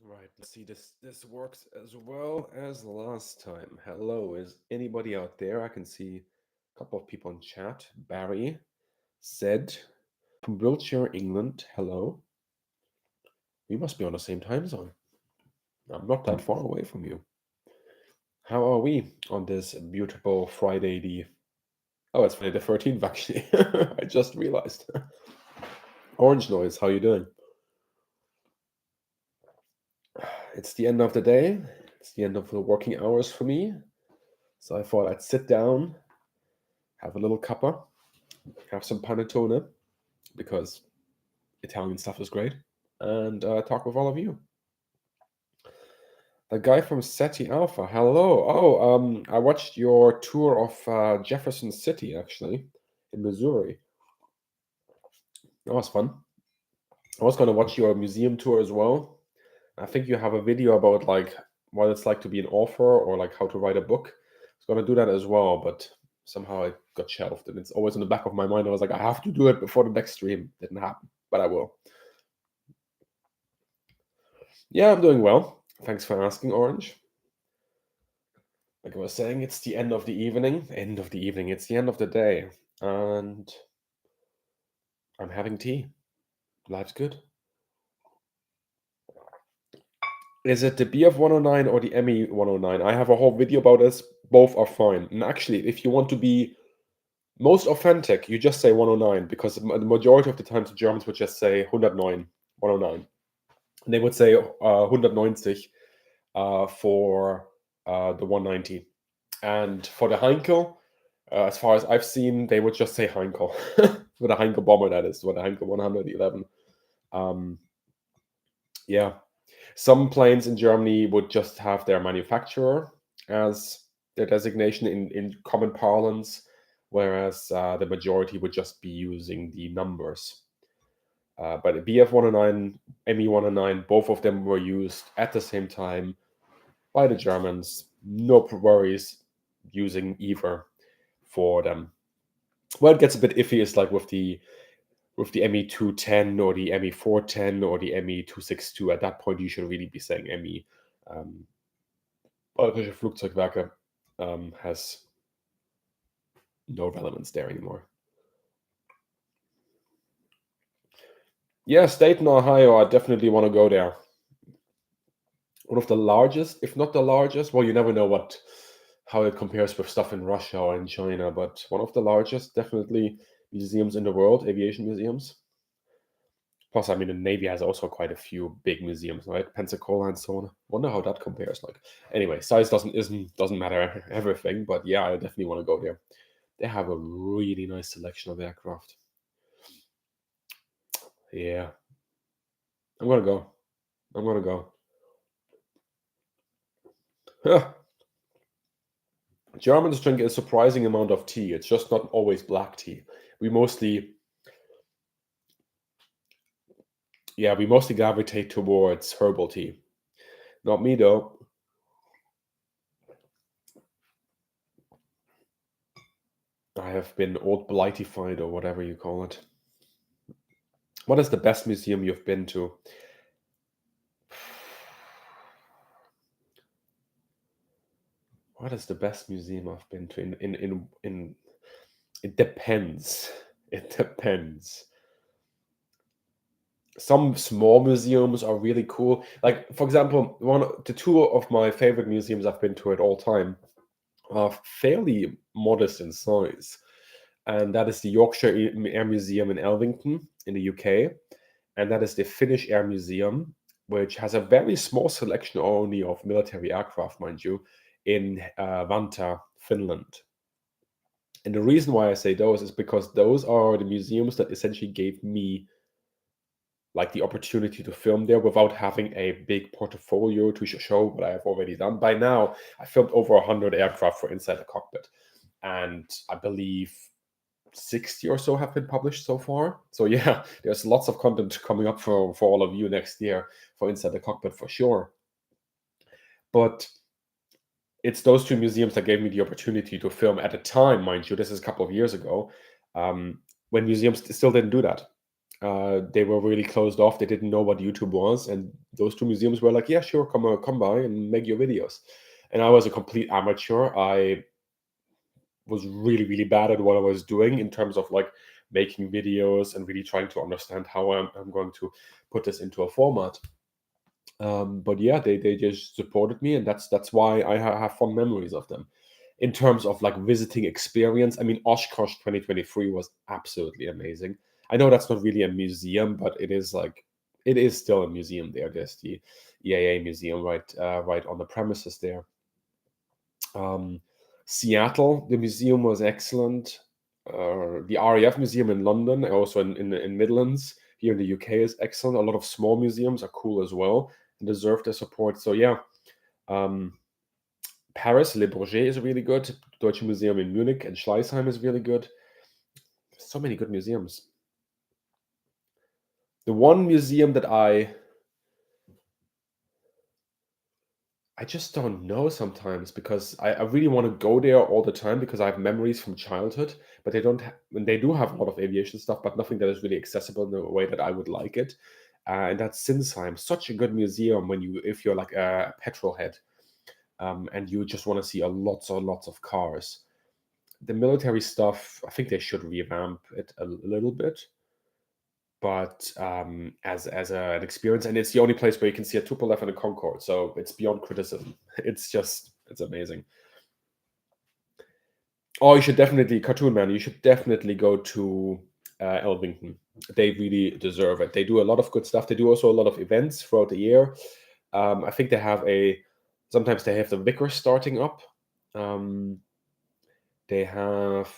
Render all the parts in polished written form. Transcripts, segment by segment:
Right, let's see this works as well as last time. Hello, is anybody out there? I can see a couple of people in chat. Barry said from Wiltshire, England. Hello. We must be on the same time zone. I'm not that far away from you. How are we on this beautiful Friday the Oh, it's Friday the 13th actually. I just realized. Orange noise, how you doing? It's the end of the day. It's the end of the working hours for me. So I thought I'd sit down, have a little cuppa, have some panettone because Italian stuff is great, and talk with all of you. The guy from SETI Alpha, hello. Oh, I watched your tour of Jefferson City actually in Missouri. That was fun. I was gonna watch your museum tour as well. I think you have a video about like what it's like to be an author or like how to write a book. I was gonna do that as well, but somehow it got shelved, and it's always in the back of my mind. I was like, I have to do it before the next stream. Didn't happen, but I will. Yeah, I'm doing well. Thanks for asking, Orange. Like I was saying, it's the end of the evening. End of the evening. It's the end of the day, and I'm having tea. Life's good. Is it the BF 109 or the ME 109? I have a whole video about this. Both are fine. And actually, if you want to be most authentic, you just say 109 because the majority of the times the Germans would just say 109, 109. And they would say 190 for the 190. And for the Heinkel, as far as I've seen, they would just say Heinkel. For the Heinkel bomber, that is, for the Heinkel 111. Um, yeah. Some planes in Germany would just have their manufacturer as their designation in common parlance, whereas the majority would just be using the numbers. But the BF 109, ME 109, both of them were used at the same time by the Germans. No worries using either for them. Where it gets a bit iffy is like with the ME 210 or the ME 410 or the ME 262. At that point, you should really be saying ME. Bayerische Flugzeugwerke has no relevance there anymore. Yeah, Dayton, Ohio. I definitely want to go there. One of the largest, if not the largest. Well, you never know how it compares with stuff in Russia or in China, but one of the largest, definitely museums in the world, aviation museums. Plus, I mean, the Navy has also quite a few big museums, right? Pensacola and so on. Wonder how that compares. Like, anyway, size doesn't matter everything, but yeah, I definitely want to go there. They have a really nice selection of aircraft. Yeah, I'm gonna go. I'm gonna go. Huh. Germans drink a surprising amount of tea. It's just not always black tea. We mostly, yeah, we mostly gravitate towards herbal tea. Not me though. I have been old blightified or whatever you call it. What is the best museum you've been to? What is the best museum I've been to? In it depends. It depends. Some small museums are really cool. Like for example, the two of my favorite museums I've been to at all time are fairly modest in size, and that is the Yorkshire Air Museum in Elvington in the UK, and that is the Finnish Air Museum, which has a very small selection only of military aircraft, mind you, in Vantaa, Finland. And the reason why I say those is because those are the museums that essentially gave me like the opportunity to film there without having a big portfolio to show what I have already done. By now, I filmed over 100 aircraft for Inside the Cockpit, and I believe 60 or so have been published so far. So yeah, there's lots of content coming up for all of you next year for Inside the Cockpit for sure. But it's those two museums that gave me the opportunity to film at a time, mind you. This is a couple of years ago, when museums still didn't do that. They were really closed off. They didn't know what YouTube was, and those two museums were like, yeah, sure, come by and make your videos. And I was a complete amateur. I was really, really bad at what I was doing in terms of like making videos and really trying to understand how I'm going to put this into a format. But yeah, they just supported me, and that's why I have fond memories of them. In terms of like visiting experience, I mean, Oshkosh 2023 was absolutely amazing. I know that's not really a museum, but it is still a museum there. There's the EAA museum right on the premises there. Um, Seattle, the museum was excellent. The RAF museum in London, also in Midlands here in the UK, is excellent. A lot of small museums are cool as well and deserve their support. So yeah, um, Paris, Le Bourget is really good. Deutsche Museum in Munich and Schleißheim is really good. So many good museums. The one museum that I just don't know sometimes because I really want to go there all the time because I have memories from childhood, but and they do have a lot of aviation stuff, but nothing that is really accessible in the way that I would like it. And that's Sinsheim, such a good museum if you're like a petrol head, and you just want to see a lots and lots of cars. The military stuff, I think they should revamp it a little bit, but an experience, and it's the only place where you can see a Tupolev and a Concorde, so it's beyond criticism. It's amazing. Oh, you should definitely, Cartoon Man, you should definitely go to Elvington. They really deserve it. They do a lot of good stuff. They do also a lot of events throughout the year. I think sometimes they have the Vickers starting up. Um, they have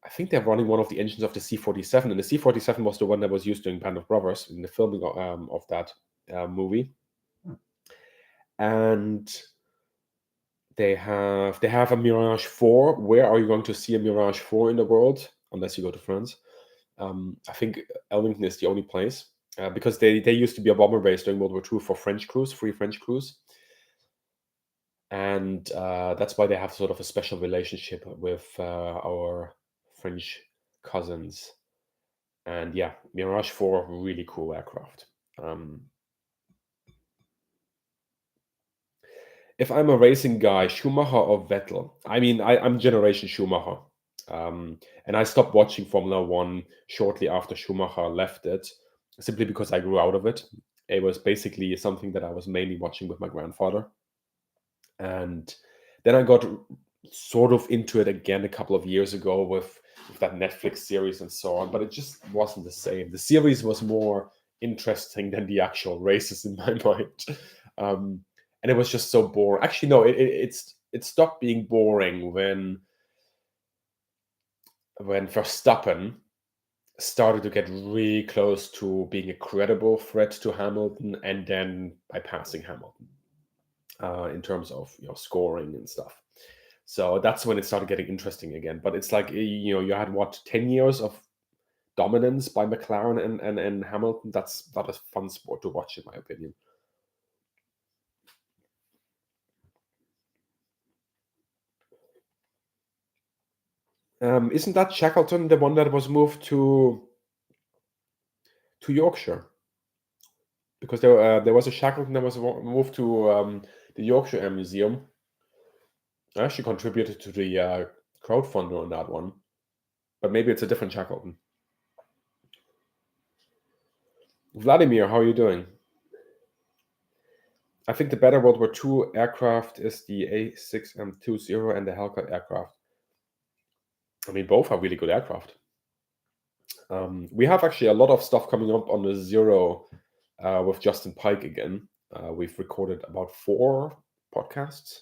I think they're running one of the engines of the C-47, and the C-47 was the one that was used during Band of Brothers in the filming of that movie. And they have a Mirage 4. Where are you going to see a Mirage 4 in the world? Unless you go to France. I think Elvington is the only place because they used to be a bomber base during World War II for French crews, free French crews. And that's why they have sort of a special relationship with our French cousins. And yeah, Mirage 4, really cool aircraft. If I'm a racing guy, Schumacher or Vettel? I mean, I'm Generation Schumacher. And I stopped watching Formula One shortly after Schumacher left it, simply because I grew out of it. It was basically something that I was mainly watching with my grandfather. And then I got sort of into it again a couple of years ago with that Netflix series and so on, but it just wasn't the same. The series was more interesting than the actual races in my mind. And it was just so boring. Actually, no, it stopped being boring when Verstappen started to get really close to being a credible threat to Hamilton, and then by passing Hamilton in terms of scoring and stuff. So that's when it started getting interesting again. But it's like you had what 10 years of dominance by McLaren and Hamilton. That's not a fun sport to watch, in my opinion. Isn't that Shackleton the one that was moved to Yorkshire? Because there was a Shackleton that was moved to the Yorkshire Air Museum. I actually contributed to the crowdfunder on that one, but maybe it's a different Shackleton. Vladimir, how are you doing? I think the better World War II aircraft is the A6M20 and the Hellcat aircraft. I mean, both are really good aircraft. We have actually a lot of stuff coming up on the Zero with Justin Pike again. We've recorded about 4 podcasts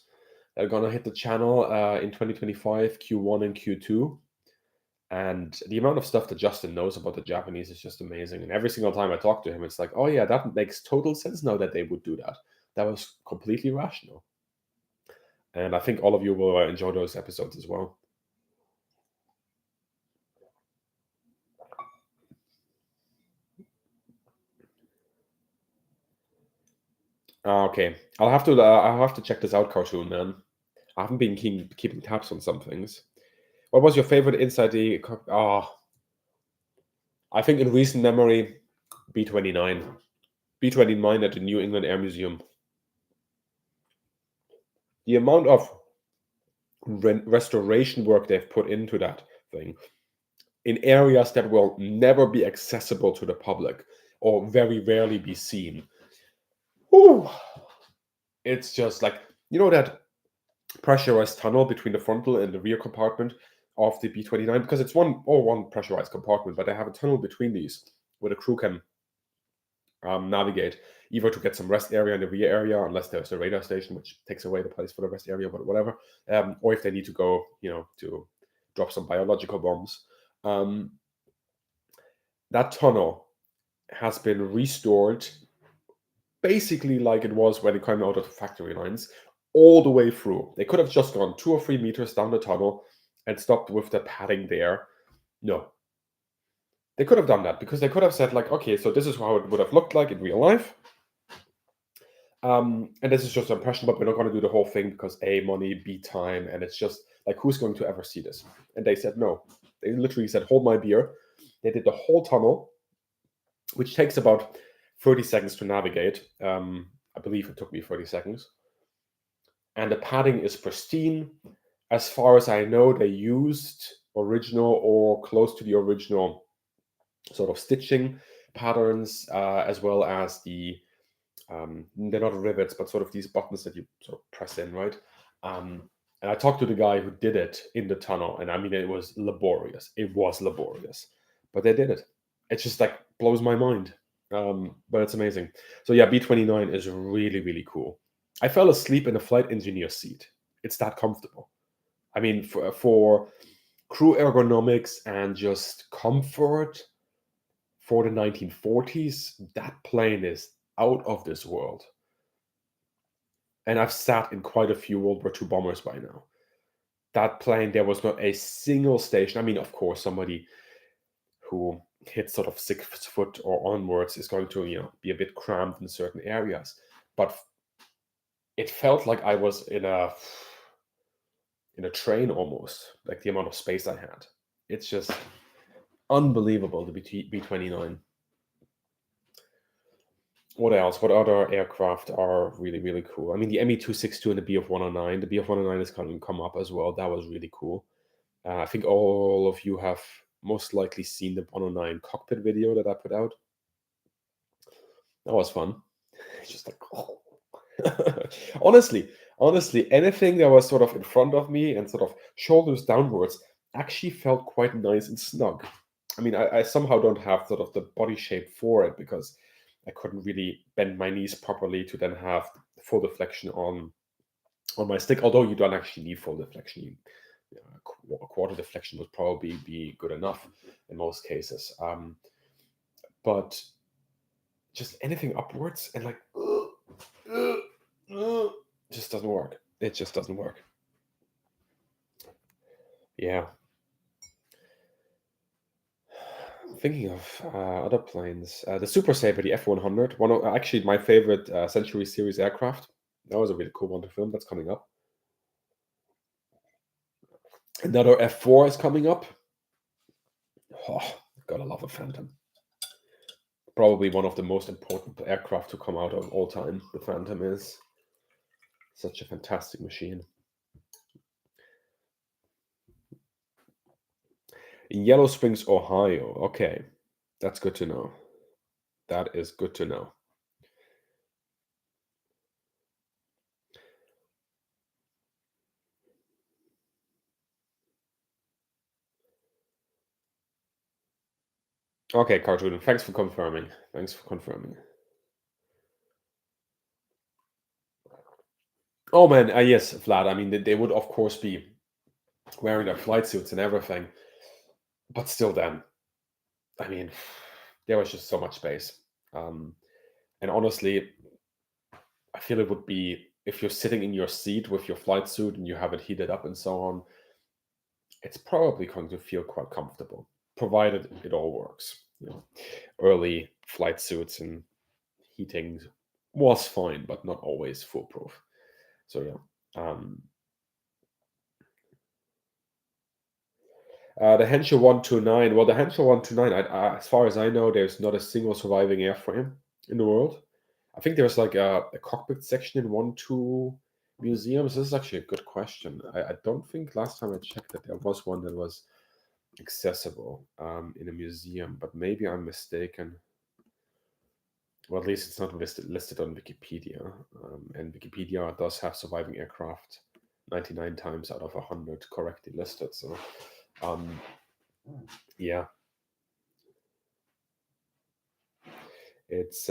that are going to hit the channel in 2025, Q1 and Q2. And the amount of stuff that Justin knows about the Japanese is just amazing. And every single time I talk to him, it's like, oh yeah, that makes total sense now that they would do that. That was completely rational. And I think all of you will enjoy those episodes as well. Okay, I'll have to check this out, Cartoon Man. I haven't been keeping tabs on some things. What was your favorite inside I think in recent memory, B-29. B-29 at the New England Air Museum. The amount of restoration work they've put into that thing in areas that will never be accessible to the public or very rarely be seen. Whew. It's just like, that pressurized tunnel between the frontal and the rear compartment of the B-29, because it's one pressurized compartment, but they have a tunnel between these where the crew can navigate either to get some rest area in the rear area, unless there's a radar station, which takes away the place for the rest area, but whatever, or if they need to go, to drop some biological bombs. That tunnel has been restored basically like it was when it came out of the factory lines, all the way through. They could have just gone 2 or 3 meters down the tunnel and stopped with the padding there. No. They could have done that, because they could have said, like, okay, so this is how it would have looked like in real life. And this is just an impression, but we're not going to do the whole thing because A, money, B, time, and it's just like, who's going to ever see this? And they said no. They literally said, hold my beer. They did the whole tunnel, which takes about 30 seconds to navigate. I believe it took me 30 seconds. And the padding is pristine. As far as I know, they used original or close to the original sort of stitching patterns, as well as they're not rivets, but sort of these buttons that you sort of press in, right? And I talked to the guy who did it in the tunnel, and I mean, it was laborious. It was laborious, but they did it. It just like blows my mind. But it's amazing. So yeah, B-29 is really, really cool. I fell asleep in a flight engineer seat. It's that comfortable. I mean, for crew ergonomics and just comfort for the 1940s, that plane is out of this world. And I've sat in quite a few World War II bombers by now. That plane, there was not a single station. I mean, of course, somebody who hits sort of 6 foot or onwards is going to, be a bit cramped in certain areas. But it felt like I was in a train almost, like the amount of space I had. It's just unbelievable, the B-29. What else? What other aircraft are really, really cool? I mean, the Me-262 and the Bf-109. The Bf-109 is going to come up as well. That was really cool. I think all of you have most likely seen the 109 cockpit video that I put out. That was fun. It's just like, oh. honestly, anything that was sort of in front of me and sort of shoulders downwards actually felt quite nice and snug. I mean, I somehow don't have sort of the body shape for it, because I couldn't really bend my knees properly to then have full deflection on my stick. Although you don't actually need full deflection, a quarter deflection would probably be good enough in most cases. But just anything upwards and like, just doesn't work. It just doesn't work. Yeah. Thinking of other planes, the Super Sabre, the F-100, one of actually my favorite Century Series aircraft. That was a really cool one to film. That's coming up. Another F4 is coming up. Oh, gotta love a Phantom. Probably one of the most important aircraft to come out of all time. The Phantom is such a fantastic machine. In Yellow Springs, Ohio. Okay, that's good to know. That is good to know. Okay, Cartoon, thanks for confirming. Thanks for confirming. Oh man, yes, Vlad. I mean, they would of course be wearing their flight suits and everything, but still, then, I mean, there was just so much space. And honestly, I feel it would be, if you're sitting in your seat with your flight suit and you have it heated up and so on, it's probably going to feel quite comfortable, provided it all works. Early flight suits and heating was fine, but not always foolproof. So yeah. The Henshaw 129. Well, the Henshaw 129, as far as I know, there's not a single surviving airframe in the world. I think there's like a cockpit section in 1, 2 museums. This is actually a good question. I don't think last time I checked that there was one that was accessible in a museum, but maybe I'm mistaken. Well, at least it's not listed on Wikipedia. And Wikipedia does have surviving aircraft 99 times out of 100 correctly listed. So, um, yeah, it's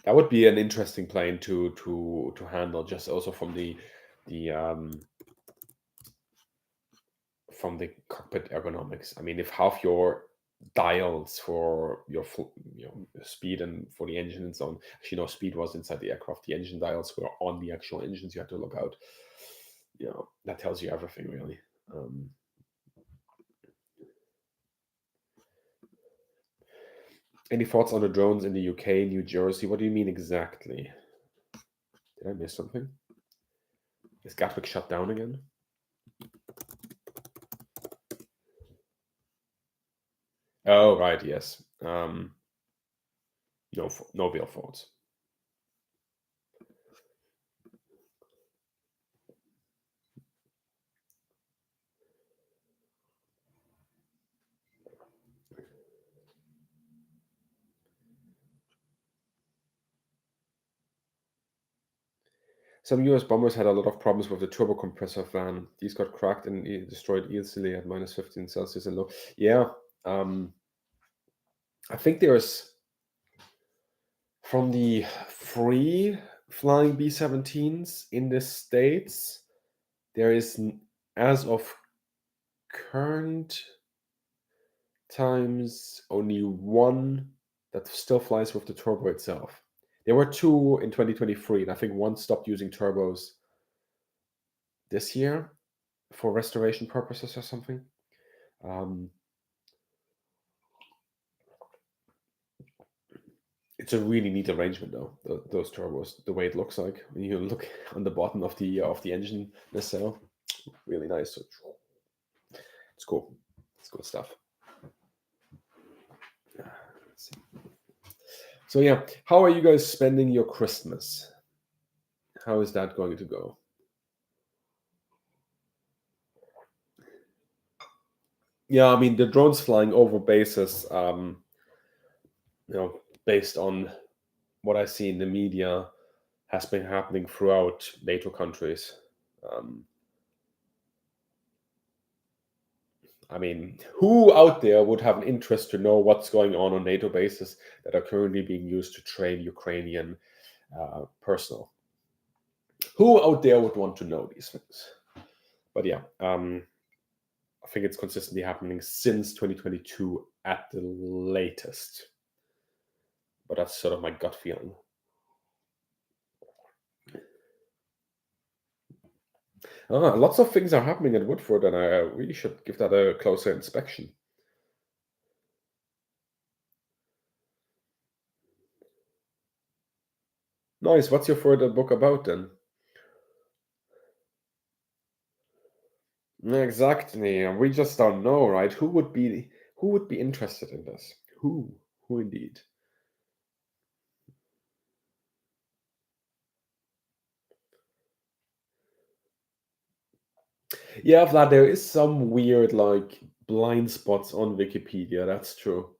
that would be an interesting plane to handle, just also the from the cockpit ergonomics. I mean, if half your dials for your speed and for the engine and so on, actually no, speed was inside the aircraft. The engine dials were on the actual engines. You had to look out. That tells you everything really. Um, any thoughts on the drones in the UK, New Jersey? What do you mean exactly? Did I miss something? Is Gatwick shut down again? Oh, right, yes. No real thoughts. Some US bombers had a lot of problems with the turbo compressor fan. These got cracked and destroyed easily at minus 15 Celsius and low. Yeah, um, I think there's from the free flying B-17s in the States, there is, as of current times, only one that still flies with the turbo itself. There were two in 2023, and I think one stopped using turbos this year for restoration purposes or something. Um, it's a really neat arrangement, though. Those turbos, the way it looks like when you look on the bottom of the engine nacelle, really nice. So it's cool. It's cool stuff. Let's see. So yeah, how are you guys spending your Christmas? How is that going to go? Yeah, I mean the drones flying over bases. Based on what I see in the media, has been happening throughout NATO countries. Um, I mean, who out there would have an interest to know what's going on NATO bases that are currently being used to train Ukrainian personnel? Who out there would want to know these things? But yeah, I think it's consistently happening since 2022 at the latest. But that's sort of my gut feeling. Lots of things are happening at Woodford, and I really should give that a closer inspection. Nice. What's your further book about then? Exactly. We just don't know, right? Who would be interested in this? Who indeed? Yeah, Vlad, there is some weird like blind spots on Wikipedia. That's true.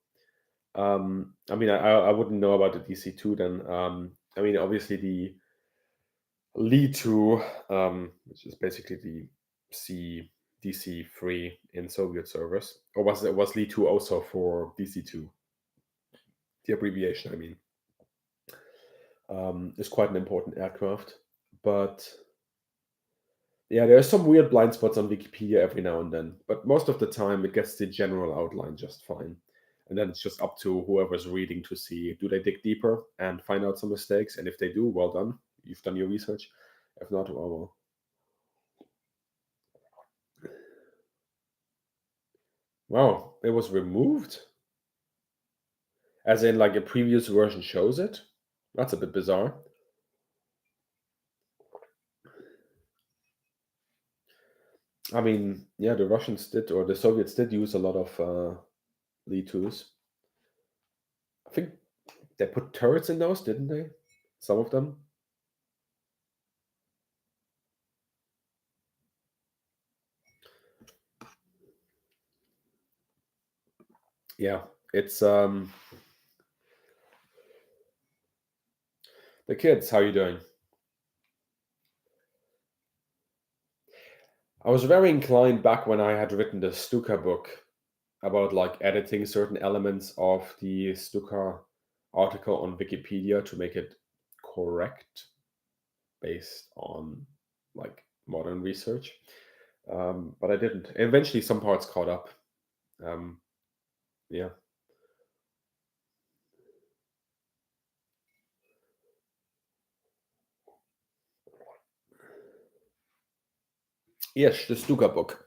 I mean, I wouldn't know about the DC2 then. I mean, obviously the Li-2, which is basically the C DC3 in Soviet servers, or was Li-2 also for DC2? The abbreviation, I mean, is quite an important aircraft. But yeah, there are some weird blind spots on Wikipedia every now and then, but most of the time it gets the general outline just fine. And then it's just up to whoever's reading to see, do they dig deeper and find out some mistakes? And if they do, well done. You've done your research. If not, well. Wow, it was removed? As in, like, a previous version shows it? That's a bit bizarre. I mean, yeah, the Russians did, or the Soviets did use a lot of Li 2s. I think They put turrets in those, didn't they? Some of them. Yeah, it's the kids. How you doing? I was very inclined back when I had written the Stuka book about like editing certain elements of the Stuka article on Wikipedia to make it correct based on like modern research. But I didn't. Eventually, some parts caught up. Um, yeah. Yes, the Stuka book.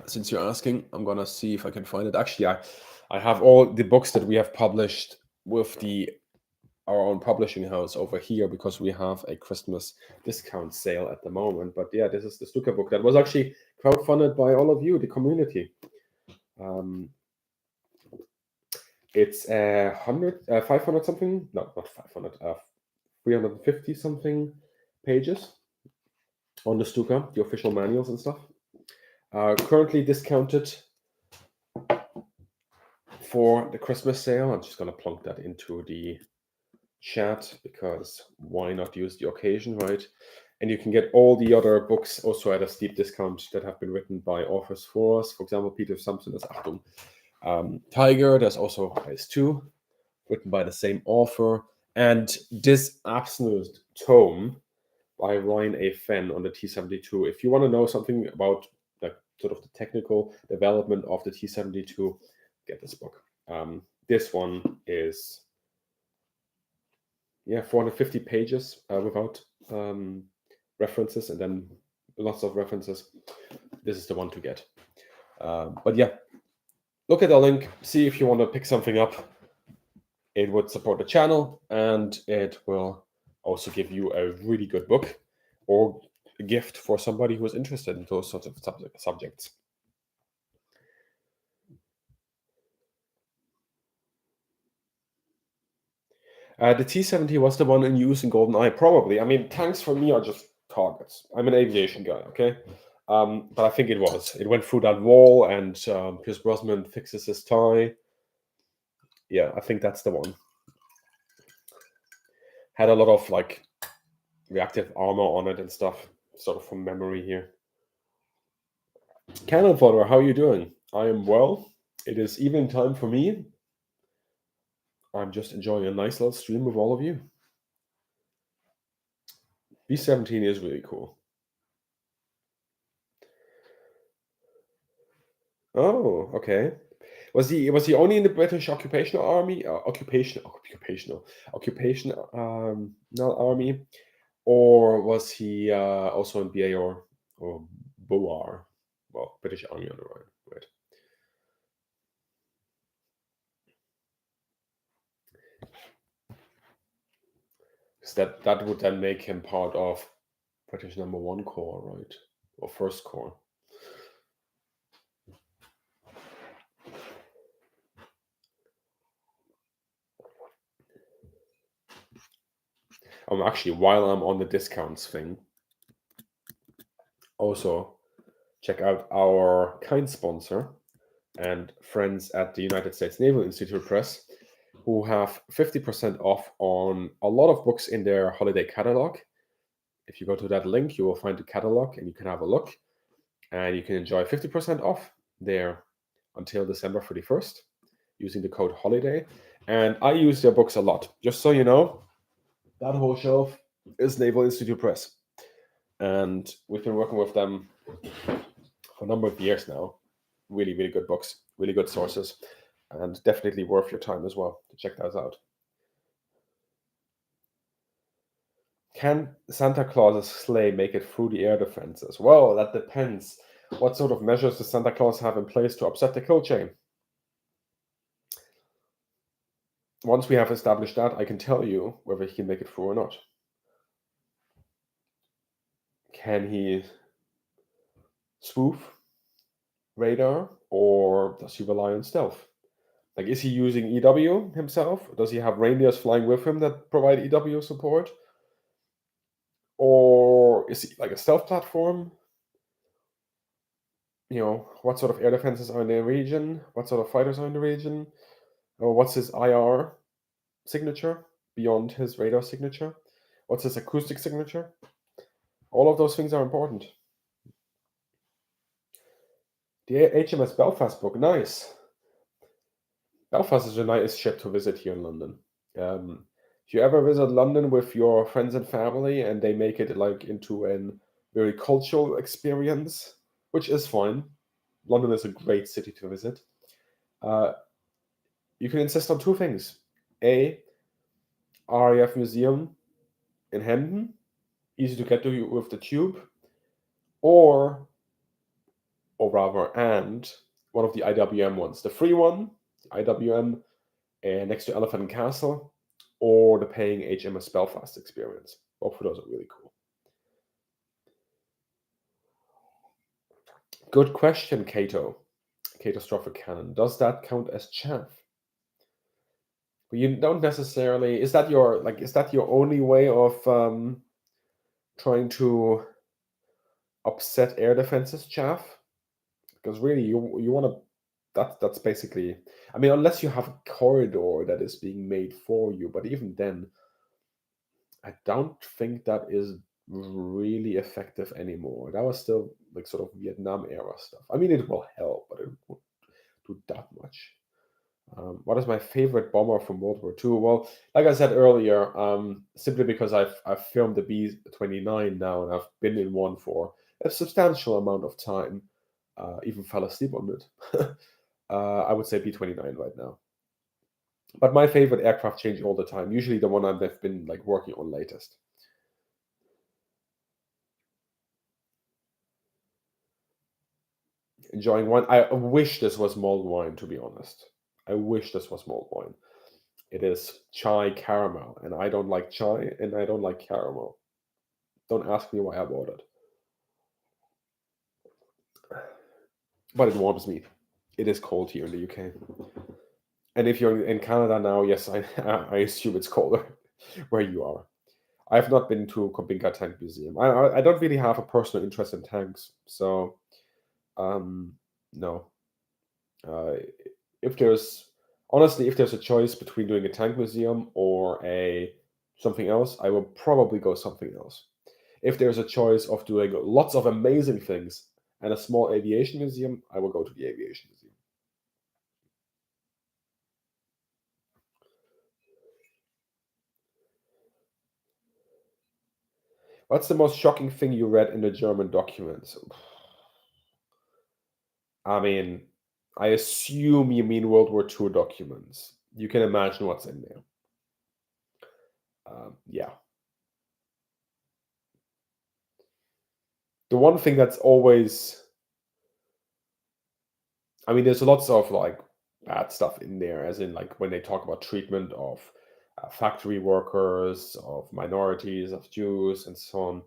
Since you're asking, I'm gonna see if I can find it. Actually, I have all the books that we have published with the our own publishing house over here because we have a Christmas discount sale at the moment. But yeah, this is the Stuka book that was actually crowdfunded by all of you, the community. Um, it's 500 something, no, not 500, 350 something pages on the Stuka, the official manuals and stuff. Currently discounted for the Christmas sale. I'm just gonna plunk that into the chat because why not use the occasion, right? And you can get all the other books also at a steep discount that have been written by authors for us. For example, Peter Sampson is Achtung. Tiger, there's also Ice 2, written by the same author. And this absolute tome by Ryan A. Fenn on the T-72. If you want to know something about like sort of the technical development of the T-72, get this book. This one is 450 pages without references, and then lots of references. This is the one to get. But yeah, look at the link, see if you want to pick something up. It would support the channel, and it will also give you a really good book or a gift for somebody who is interested in those sorts of subjects. The T-70 was the one in use in GoldenEye, probably. I mean, tanks for me are just targets. I'm an aviation guy, okay? But I think it was. It went through that wall, and Pierce Brosnan fixes his tie. Yeah, I think that's the one. Had a lot of like reactive armor on it and stuff, sort of from memory here. Cannon fodder, how are you doing? I am well. It is evening time for me. I'm just enjoying a nice little stream with all of you. B-17 is really cool. Oh, okay. Was he only in the British occupational army? Occupational army, or was he also in BA or BOAR? Well, British Army on the Rhine, right? 'Cause that would then make him part of British Number One Corps, right? Or First Corps. Actually, while I'm on the discounts thing, also check out our kind sponsor and friends at the United States Naval Institute Press, who have 50% off on a lot of books in their holiday catalog. If you go to that link, you will find the catalog and you can have a look, and you can enjoy 50% off there until December 31st using the code HOLIDAY. And I use their books a lot. Just so you know, that whole shelf is Naval Institute Press. And we've been working with them for a number of years now. Really, really good books, really good sources, and definitely worth your time as well to check those out. Can Santa Claus's sleigh make it through the air defenses? Well, that depends. What sort of measures does Santa Claus have in place to upset the kill chain? Once we have established that, I can tell you whether he can make it through or not. Can he spoof radar, or does he rely on stealth? Like, is he using EW himself? Does he have reindeers flying with him that provide EW support? Or is he like a stealth platform? What sort of air defenses are in the region? What sort of fighters are in the region? Or what's his IR signature beyond his radar signature? What's his acoustic signature? All of those things are important. The HMS Belfast book, nice. Belfast is a nice ship to visit here in London. If you ever visit London with your friends and family and they make it like into a very cultural experience, which is fine. London is a great city to visit. Uh, you can insist on two things. A, RAF Museum in Hendon, easy to get to with the tube, or and one of the IWM ones. The free one, IWM, next to Elephant and Castle, or the paying HMS Belfast experience. Both of those are really cool. Good question, Cato. Catastrophic Cannon. Does that count as chaff? But you don't necessarily. Is that your only way of trying to upset air defenses, chaff? Because really, you want to. That's basically. I mean, unless you have a corridor that is being made for you, but even then, I don't think that is really effective anymore. That was still like sort of Vietnam era stuff. I mean, it will help, but it won't do that much. What is my favorite bomber from World War II? Well, like I said earlier, simply because I've filmed the B-29 now and I've been in one for a substantial amount of time, even fell asleep on it. I would say B-29 right now. But my favorite aircraft change all the time. Usually the one I've been like working on latest. Enjoying wine. I wish this was mulled wine, to be honest. I wish this was mulled wine. It is chai caramel, and I don't like chai, and I don't like caramel. Don't ask me why I bought it. But it warms me. It is cold here in the UK. And if you're in Canada now, yes, I assume it's colder where you are. I have not been to Kobinka Tank Museum. I don't really have a personal interest in tanks, so um, no. Uh, if there's Honestly, if there's a choice between doing a tank museum or a something else, I will probably go something else. If there's a choice of doing lots of amazing things and a small aviation museum, I will go to the aviation museum. What's the most shocking thing you read in the German documents? I mean, I assume you mean World War II documents. You can imagine what's in there. Yeah. The one thing that's always, I mean, there's lots of like bad stuff in there, as in like when they talk about treatment of factory workers, of minorities, of Jews, and so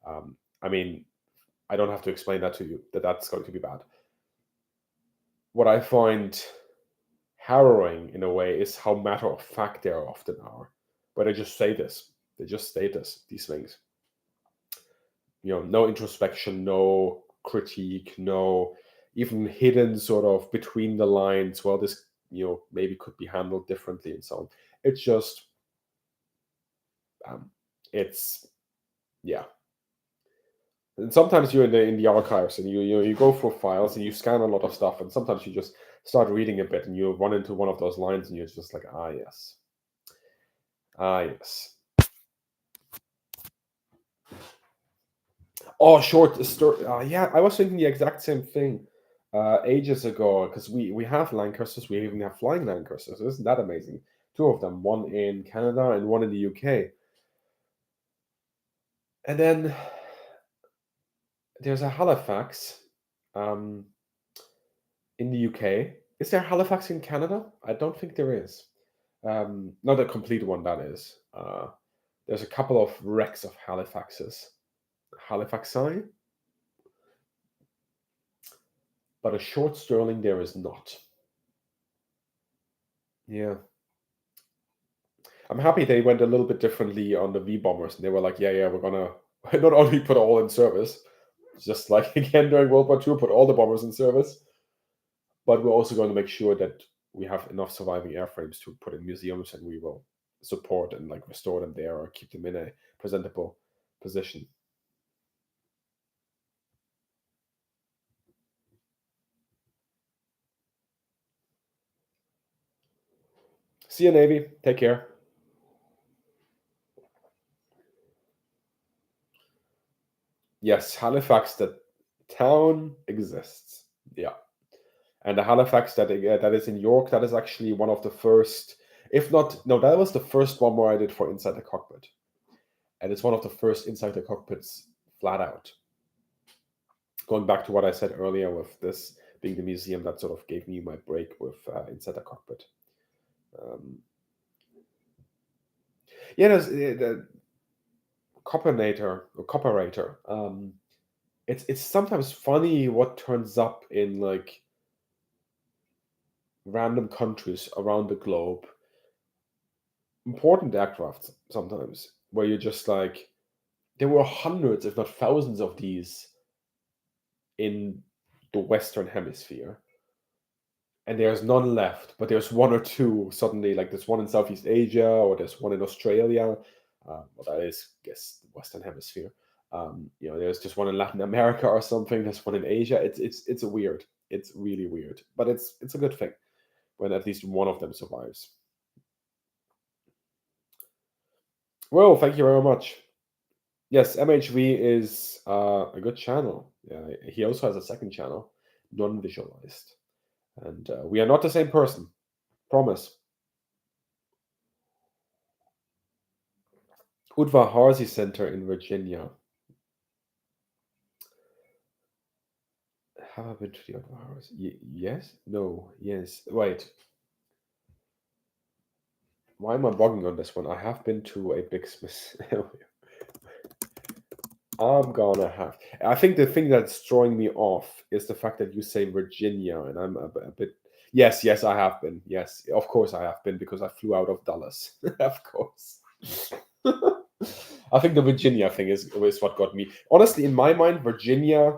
on. I mean, I don't have to explain that to you that that's going to be bad. What I find harrowing in a way is how matter of fact they often are, where they just say this, they just state these things. No introspection, no critique, no even hidden sort of between the lines. Well, this maybe could be handled differently and so on. It's just it's yeah. And sometimes you're in the archives and you go through files and you scan a lot of stuff, and sometimes you just start reading a bit and you run into one of those lines and you're just like, ah yes, ah yes. Oh, short story. Yeah, I was thinking the exact same thing ages ago because we have Lancasters, we even have flying Lancasters. Isn't that amazing? Two of them, one in Canada and one in the UK. And then there's a Halifax um, in the UK. Is there Halifax in Canada? I don't think there is. Not a complete one, that is. There's a couple of wrecks of Halifaxes. Halifaxi, but a short Sterling there is not. Yeah. I'm happy they went a little bit differently on the V bombers, and they were like, "Yeah, yeah, we're gonna not only put all in service, just like again during World War II, put all the bombers in service, but we're also going to make sure that we have enough surviving airframes to put in museums, and we will support and like restore them there or keep them in a presentable position." See you, Navy. Take care. Yes, Halifax, the town exists. Yeah. And the Halifax that is in York, that is actually one of the first, if not, no, that was the first one where I did for Inside the Cockpit. And it's one of the first Inside the Cockpits flat out. Going back to what I said earlier with this being the museum that sort of gave me my break with Inside the Cockpit. Um, yeah, there's the copperator. It's sometimes funny what turns up in like random countries around the globe, important aircraft sometimes, where you're just like, there were hundreds, if not thousands, of these in the Western Hemisphere, and there's none left. But there's one or two suddenly, like there's one in Southeast Asia, or there's one in Australia. Well, that is, I guess, the Western Hemisphere. There's just one in Latin America or something. There's one in Asia. It's weird. It's really weird, but it's a good thing when at least one of them survives. Well, thank you very much. Yes, MHV is a good channel. Yeah, he also has a second channel, non-visualized, and we are not the same person. Promise. Udvar-Hazy Center in Virginia. Have I been to the Udvar-Hazy? Yes? No. Yes. Wait. Why am I bugging on this one? I have been to a big Smith. I'm gonna have. I think the thing that's throwing me off is the fact that you say Virginia, and I'm a bit. Yes, yes, I have been. Yes, of course I have been because I flew out of Dallas. Of course. I think the Virginia thing is what got me. Honestly, in my mind, Virginia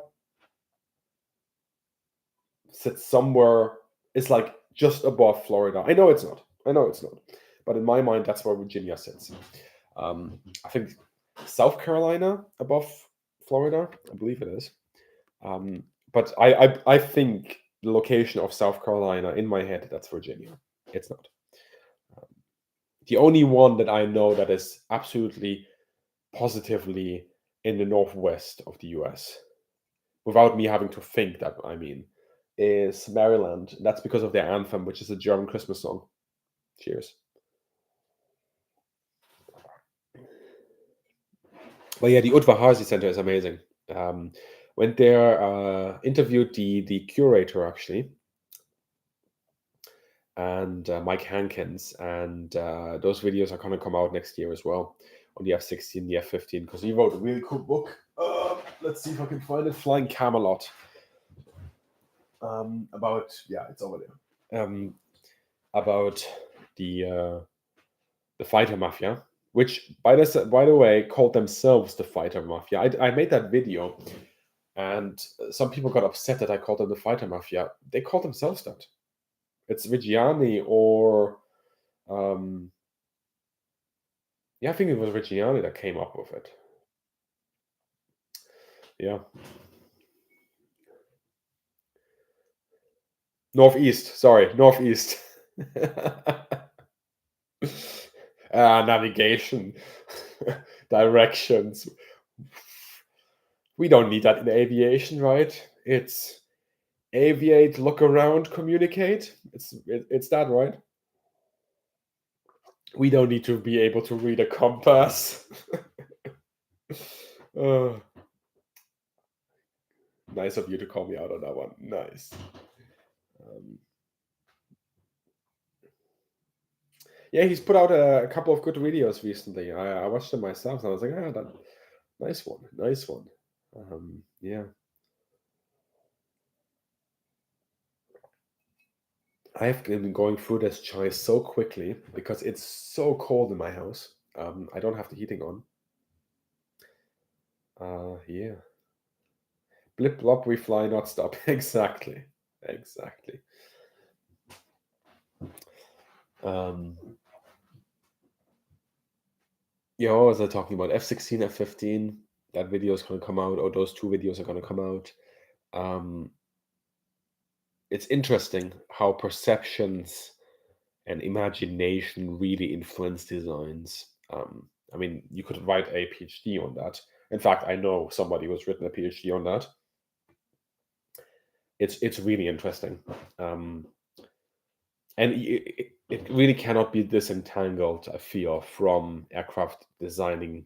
sits somewhere. It's like just above Florida. I know it's not. I know it's not. But in my mind, that's where Virginia sits. I think South Carolina above Florida. I believe it is. Um, but I think the location of South Carolina in my head, that's Virginia. It's not. The only one that I know that is absolutely positively in the northwest of the US, without me having to think that, I mean, is Maryland. That's because of their anthem, which is a German Christmas song. Cheers. But yeah, the Udvar-Hazy Center is amazing. Um, Went there, interviewed the curator actually, and Mike Hankins, and those videos are gonna come out next year as well on the F-16, the F-15, because he wrote a really cool book. Let's see if I can find it. Flying Camelot. About, yeah, it's over there. About the fighter mafia, which by the way called themselves the fighter mafia. I made that video, and some people got upset that I called them the fighter mafia. They call themselves that. It's Vigiani or yeah, I think it was Vigiani that came up with it. Yeah, northeast. Sorry, northeast. Navigation, directions. We don't need that in aviation, right? It's aviate, look around, communicate. It's that, right? We don't need to be able to read a compass. uh, Nice of you to call me out on that one. Nice. Um, yeah, he's put out a couple of good videos recently. I watched them myself, and I was like, ah, that nice one, nice one. Yeah. I've been going through this choice so quickly because it's so cold in my house. I don't have the heating on. Yeah. Blip blop, we fly, not stop. Exactly. Exactly. Um, yeah, what was I talking about? F-16, F-15. That video is going to come out, or those two videos are going to come out. Um, it's interesting how perceptions and imagination really influence designs. I mean, you could write a PhD on that. In fact, I know somebody who's written a PhD on that. It's really interesting, and it really cannot be disentangled. I feel from aircraft designing,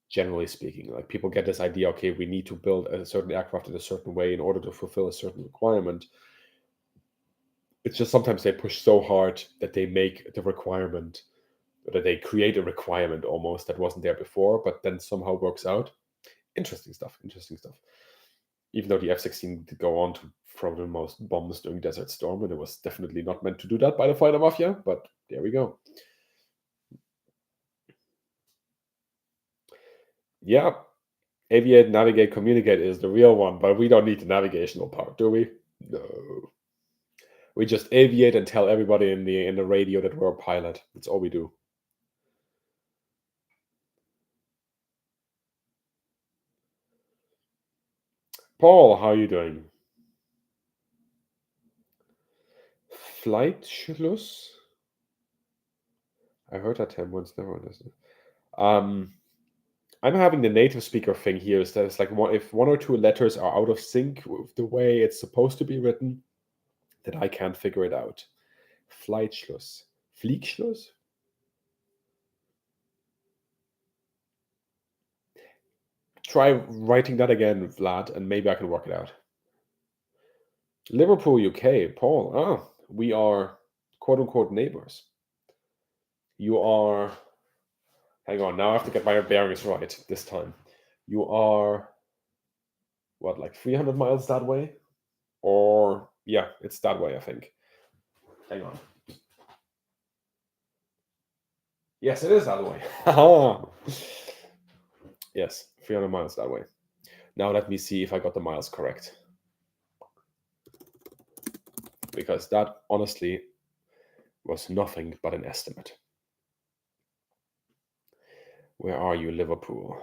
generally speaking. Like people get this idea, okay, we need to build a certain aircraft in a certain way in order to fulfill a certain requirement. It's just sometimes they push so hard that they make the requirement, or that they create a requirement almost that wasn't there before, but then somehow works out. Interesting stuff. Interesting stuff. Even though the F-16 did go on to throw the most bombs during Desert Storm, and it was definitely not meant to do that by the fighter mafia, but there we go. Yeah, aviate, navigate, communicate is the real one, but we don't need the navigational part, do we? No. We just aviate and tell everybody in the radio that we're a pilot. That's all we do. Paul, how are you doing? Flight Schluss? I heard that term once, never understood. Um, I'm having the native speaker thing here. Is that it's like if one or two letters are out of sync with the way it's supposed to be written, that I can't figure it out. Flightschluss. Fliegschluss? Try writing that again, Vlad, and maybe I can work it out. Liverpool, UK. Paul. We are quote unquote neighbors. You are. Hang on, now I have to get my bearings right this time. You are, what, like 300 miles that way? Or, yeah, it's that way, I think. Hang on. Yes, it is that way. Haha. Yes, 300 miles that way. Now let me see if I got the miles correct. Because that honestly was nothing but an estimate. Where are you, Liverpool?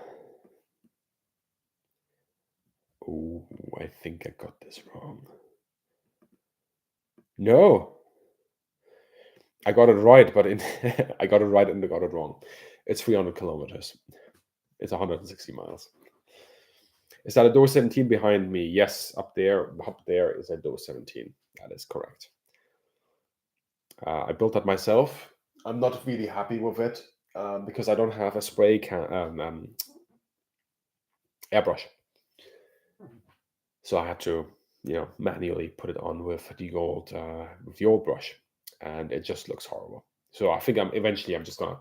Oh, I think I got this wrong. No, I got it right, but I got it right and I got it wrong. It's 300 kilometers. It's 160 miles. Is that a door 17 behind me? Yes, up there is a door 17. That is correct. I built that myself. I'm not really happy with it because I don't have a airbrush. So I had to, manually put it on with the old brush, and it just looks horrible. So I think I'm just gonna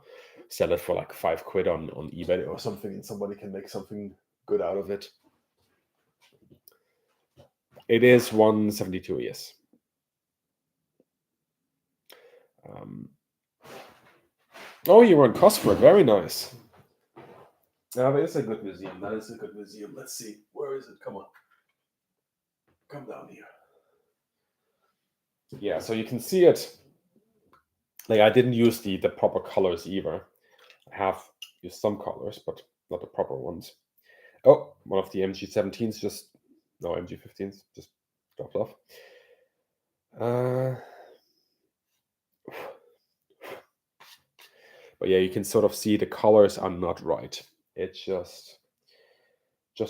sell it for like £5 on eBay or something, and somebody can make something good out of it. It is 172, yes. Um, oh, you were in Cosford. Very nice. Yeah, that is a good museum. That is a good museum. Let's see. Where is it? Come on. Come down here. Yeah, so you can see it. Like I didn't use the proper colors either. I have used some colors, but not the proper ones. Oh, one of the MG17s just no MG15s just dropped off. Uh, but yeah, you can sort of see the colors are not right. It's just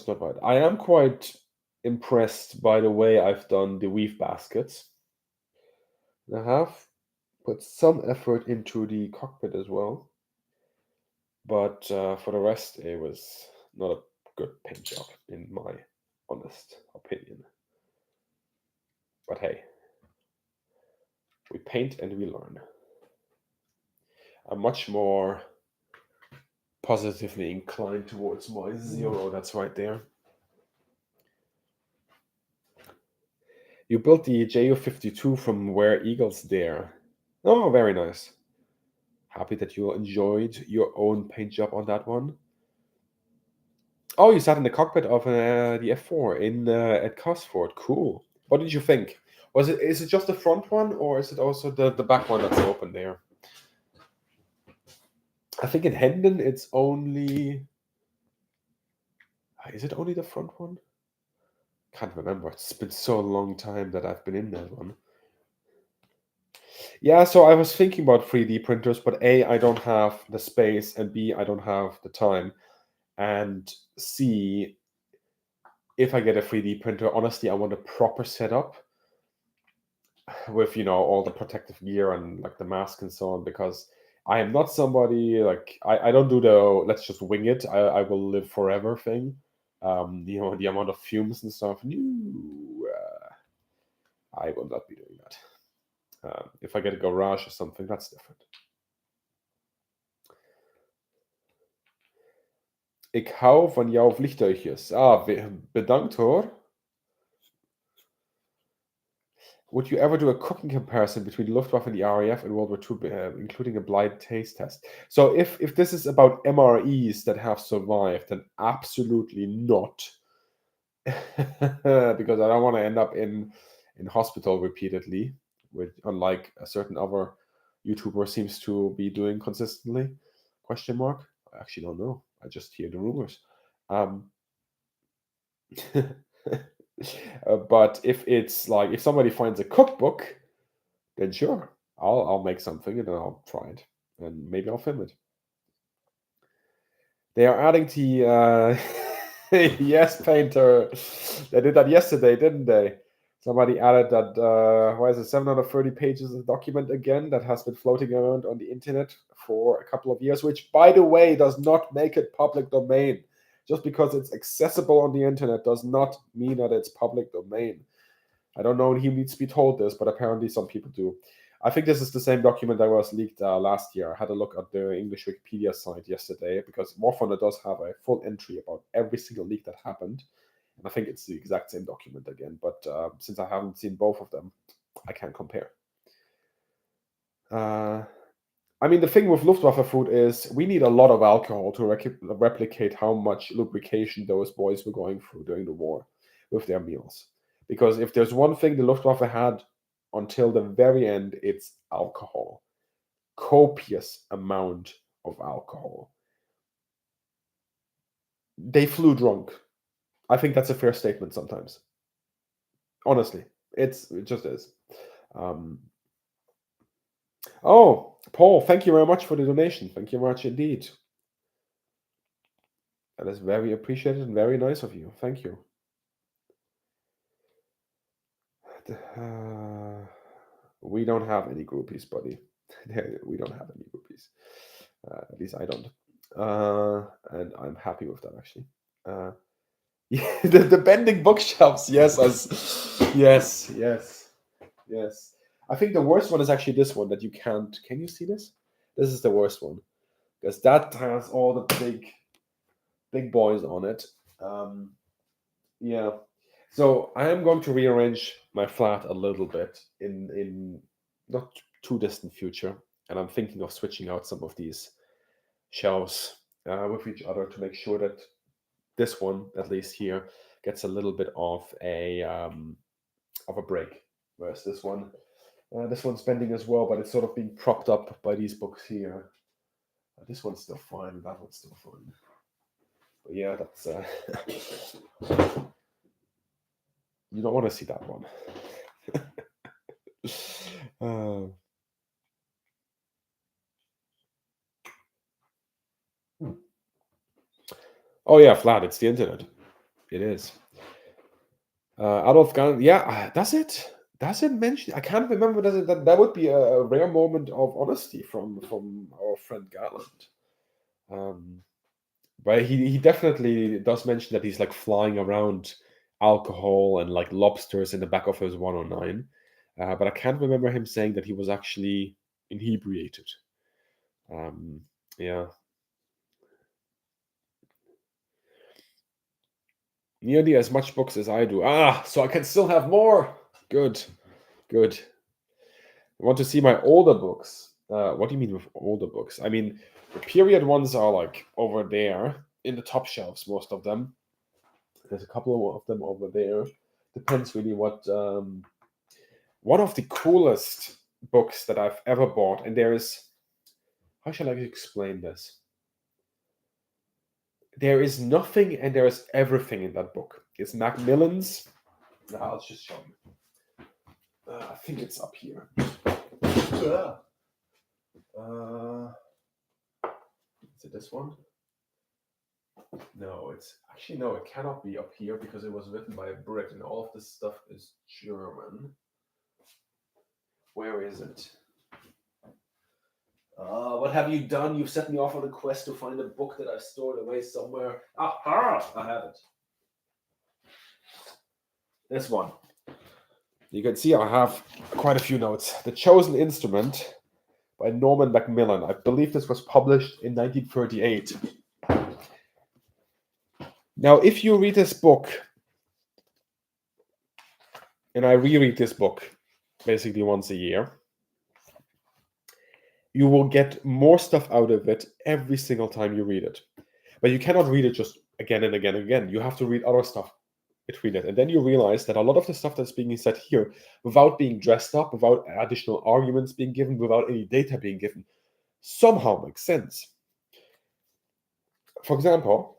not right. I am quite impressed by the way I've done the weave baskets. I have put some effort into the cockpit as well, but for the rest, it was not a good paint job, in my honest opinion. But hey, we paint and we learn. I'm much more positively inclined towards my zero that's right there. You built the Ju-52 from Where Eagles Dare. Oh, very nice. Happy that you enjoyed your own paint job on that one. Oh, you sat in the cockpit of the F4 in at Cosford. Cool. What did you think? Is it just the front one, or is it also the back one that's open there? I think in Hendon it's only. Is it only the front one? Can't remember. It's been so long time that I've been in that one. Yeah, so I was thinking about 3D printers, but A, I don't have the space, and B, I don't have the time. And C, if I get a 3D printer, honestly, I want a proper setup with, all the protective gear and like the mask and so on, because I am not somebody like I don't do the let's just wing it. I will live forever thing. The amount of fumes and stuff. No, I will not be doing that. If I get a garage or something, that's different. Ik hou van jouw vliegtuigjes. Bedankt hoor. Would you ever do a cooking comparison between the Luftwaffe and the RAF in World War II, including a blind taste test? So if this is about MREs that have survived, then absolutely not, because I don't want to end up in hospital repeatedly, with unlike a certain other YouTuber seems to be doing consistently. Question mark? I actually don't know. I just hear the rumors. Um, but if it's like if somebody finds a cookbook, then sure, I'll make something and then I'll try it and maybe I'll film it. They are adding the yes, Painter. They did that yesterday, didn't they? Somebody added that why is it 730 pages of document again that has been floating around on the internet for a couple of years, which by the way does not make it public domain. Just because it's accessible on the internet does not mean that it's public domain. I don't know if he needs to be told this, but apparently some people do. I think this is the same document that was leaked last year. I had a look at the English Wikipedia site yesterday because War Thunder does have a full entry about every single leak that happened. And I think it's the exact same document again. But since I haven't seen both of them, I can't compare. I mean, the thing with Luftwaffe food is we need a lot of alcohol to replicate how much lubrication those boys were going through during the war with their meals. Because if there's one thing the Luftwaffe had until the very end, it's alcohol. Copious amount of alcohol. They flew drunk. I think that's a fair statement sometimes. Honestly, it just is. Um, oh, Paul, thank you very much for the donation. Thank you very much indeed. That is very appreciated and very nice of you. Thank you. We don't have any groupies, buddy. We don't have any groupies. At least I don't. And I'm happy with that, actually. Yeah, the bending bookshelves. Yes, yes, yes, yes. I think the worst one is actually this one that you can't. Can you see this? This is the worst one because that has all the big boys on it. Yeah. So I am going to rearrange my flat a little bit in not too distant future, and I'm thinking of switching out some of these shelves with each other to make sure that this one, at least here, gets a little bit of a break, whereas this one's bending as well, but it's sort of being propped up by these books here. This one's still fine. That one's still fine. But yeah, that's you don't want to see that one. uh, oh yeah, flat. It's the internet. It is. Adolf Galland. Yeah, does it? Does it mention? I can't remember. Does it? That would be a rare moment of honesty from our friend Garland. But he definitely does mention that he's like flying around alcohol and like lobsters in the back of his 109. But I can't remember him saying that he was actually inebriated. Yeah. Nearly as much books as I do. So I can still have more. Good, good. I want to see my older books. What do you mean with older books? I mean, the period ones are like over there in the top shelves, most of them. There's a couple of them over there. Depends really what. One of the coolest books that I've ever bought, and there is. How shall I explain this? There is nothing and there is everything in that book. It's Macmillan's. I'll just show you. I think it's up here. Is it this one? No, it's actually no, it cannot be up here because it was written by a Brit and all of this stuff is German. Where is it? What have you done? You've set me off on a quest to find a book that I stored away somewhere. Aha! I have it. This one. You can see I have quite a few notes. The Chosen Instrument by Norman Macmillan. I believe this was published in 1938. Now, if you read this book, and I reread this book basically once a year, you will get more stuff out of it every single time you read it. But you cannot read it just again and again and again. You have to read other stuff between it. And then you realize that a lot of the stuff that's being said here, without being dressed up, without additional arguments being given, without any data being given, somehow makes sense. For example,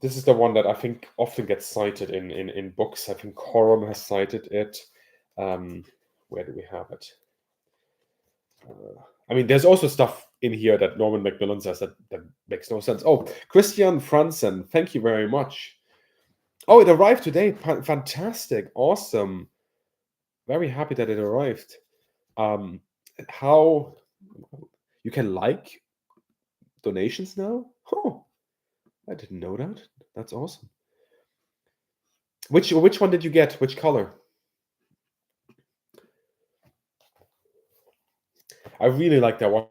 this is the one that I think often gets cited in books. I think Coram has cited it. Where do we have it? I mean, there's also stuff in here that Norman Macmillan says that makes no sense. Oh, Christian Franzen, thank you very much. Oh, it arrived today. Fantastic. Awesome. Very happy that it arrived. How you can like donations now? Oh, I didn't know that. That's awesome. Which one did you get? Which color? I really like that one.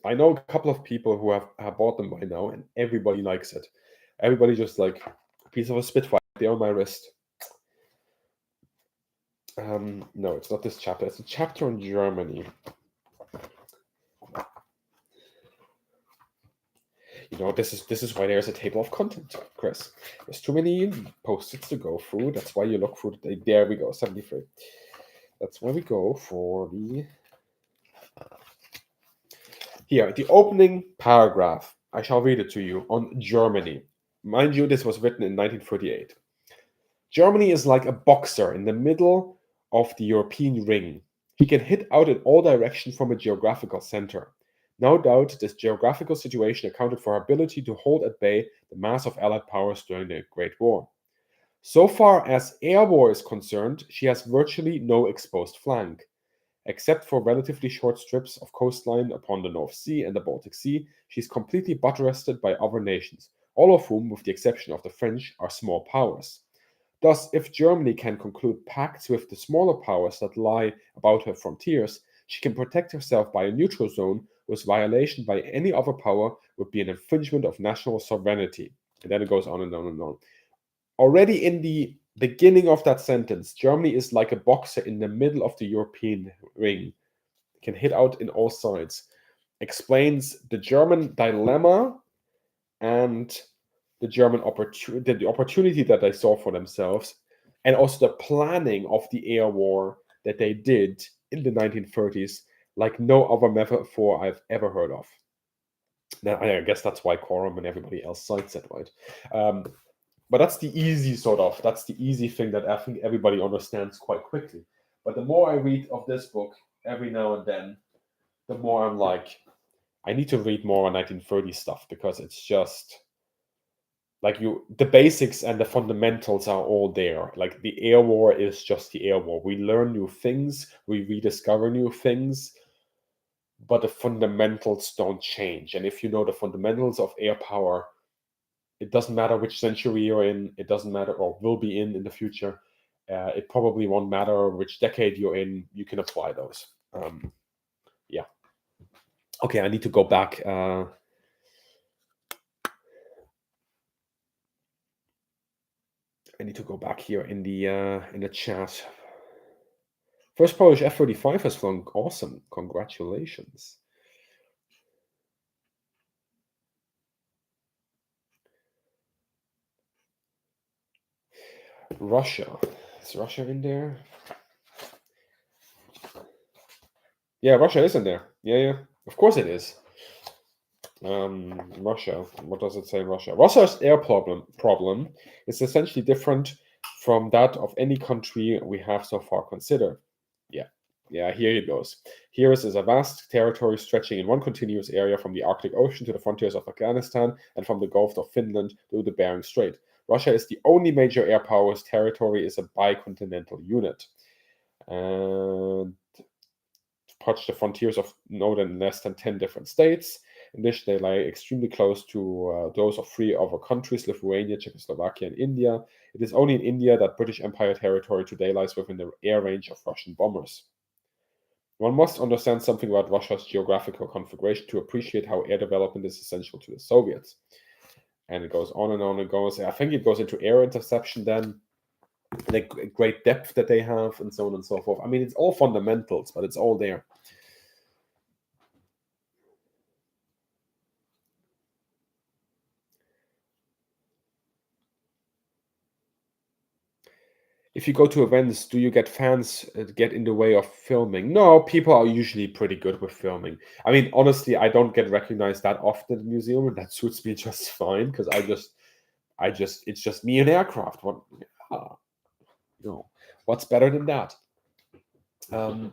I know a couple of people who have bought them by now, and everybody likes it. Everybody just like a piece of a Spitfire. They're on my wrist. No, it's not this chapter. It's a chapter on Germany. You know, this is why there's a table of content, Chris. There's too many post-its to go through. That's why you look through the. There we go, 73. That's where we go for the. Here, the opening paragraph. I shall read it to you on Germany. Mind you, this was written in 1938. Germany is like a boxer in the middle of the European ring. He can hit out in all directions from a geographical center. No doubt, this geographical situation accounted for her ability to hold at bay the mass of Allied powers during the Great War. So far as air war is concerned, she has virtually no exposed flank. Except for relatively short strips of coastline upon the North Sea and the Baltic Sea, she is completely buttressed by other nations, all of whom, with the exception of the French, are small powers. Thus, if Germany can conclude pacts with the smaller powers that lie about her frontiers, she can protect herself by a neutral zone, whose violation by any other power would be an infringement of national sovereignty. And then it goes on and on and on. Already in the beginning of that sentence, Germany is like a boxer in the middle of the European ring, can hit out in all sides. Explains the German dilemma and the German opportunity that they saw for themselves, and also the planning of the air war that they did in the 1930s, like no other metaphor I've ever heard of. Now, I guess that's why Coram and everybody else cites it, right? But that's the easy thing that I think everybody understands quite quickly. But the more I read of this book every now and then, the more I'm like, I need to read more on 1930s stuff because it's just like the basics and the fundamentals are all there. Like the air war is just the air war. We learn new things, we rediscover new things, but the fundamentals don't change. And if you know the fundamentals of air power, it doesn't matter which century you're in, it doesn't matter or will be in the future. It probably won't matter which decade you're in, you can apply those. Yeah. Okay, I need to go back. I need to go back here in the chat. First Polish F-35 has flown. Awesome. Congratulations. Russia. Is Russia in there? Yeah, Russia is in there. Yeah. Of course it is. Russia. What does it say in Russia? Russia's air problem is essentially different from that of any country we have so far considered. Yeah, here it goes. Here is a vast territory stretching in one continuous area from the Arctic Ocean to the frontiers of Afghanistan and from the Gulf of Finland to the Bering Strait. Russia is the only major air power whose territory is a bicontinental unit. And touch the frontiers of no less than 10 different states. In this, they lie extremely close to those of three other countries, Lithuania, Czechoslovakia, and India. It is only in India that British Empire territory today lies within the air range of Russian bombers. One must understand something about Russia's geographical configuration to appreciate how air development is essential to the Soviets. And it goes on and on and goes. I think it goes into air interception then, the great depth that they have, and so on and so forth. I mean, it's all fundamentals, but it's all there. If you go to events, do you get fans get in the way of filming? No, people are usually pretty good with filming. I mean, honestly, I don't get recognized that often in the museum, and that suits me just fine because it's just me and aircraft. What, what's better than that? I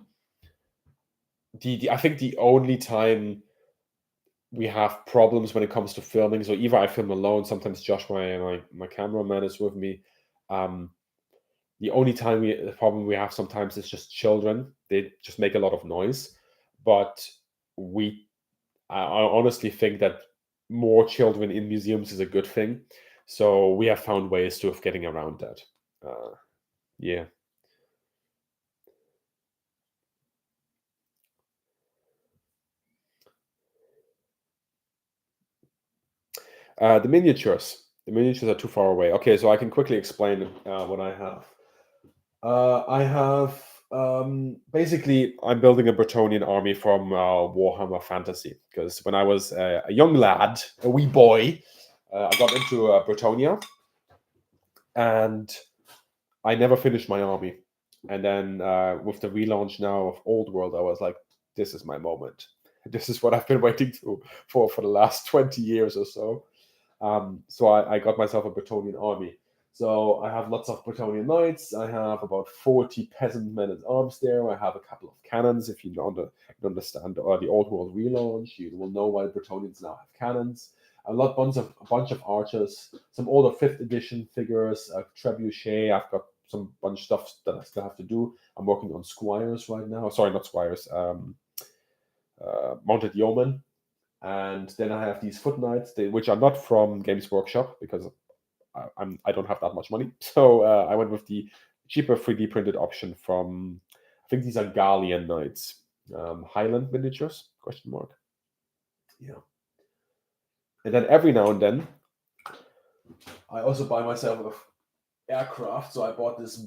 think the only time we have problems when it comes to filming, so either I film alone, sometimes Josh, my cameraman, is with me. The only the problem we have sometimes is just children. They just make a lot of noise. But I honestly think that more children in museums is a good thing. So we have found ways of getting around that. Yeah. The miniatures. The miniatures are too far away. Okay, so I can quickly explain what I have. I have basically I'm building a Bretonian army from Warhammer Fantasy because when I was a young lad, a wee boy, I got into Bretonia, and I never finished my army. And then with the relaunch now of Old World, I was like, this is my moment. This is what I've been waiting for the last 20 years or so. So I got myself a Bretonian army. So I have lots of Bretonian knights. I have about 40 peasant men at arms there. I have a couple of cannons. If you don't understand the Old World relaunch, you will know why Bretonians now have cannons. A bunch of archers, some older 5th edition figures, a trebuchet. I've got some bunch of stuff that I still have to do. I'm working on squires right now. Sorry, not squires. Mounted yeomen. And then I have these foot knights, which are not from Games Workshop because I don't have that much money. So I went with the cheaper 3D printed option from, I think these are Gallian knights, Highland miniatures? Question mark. Yeah. And then every now and then, I also buy myself a aircraft. So I bought this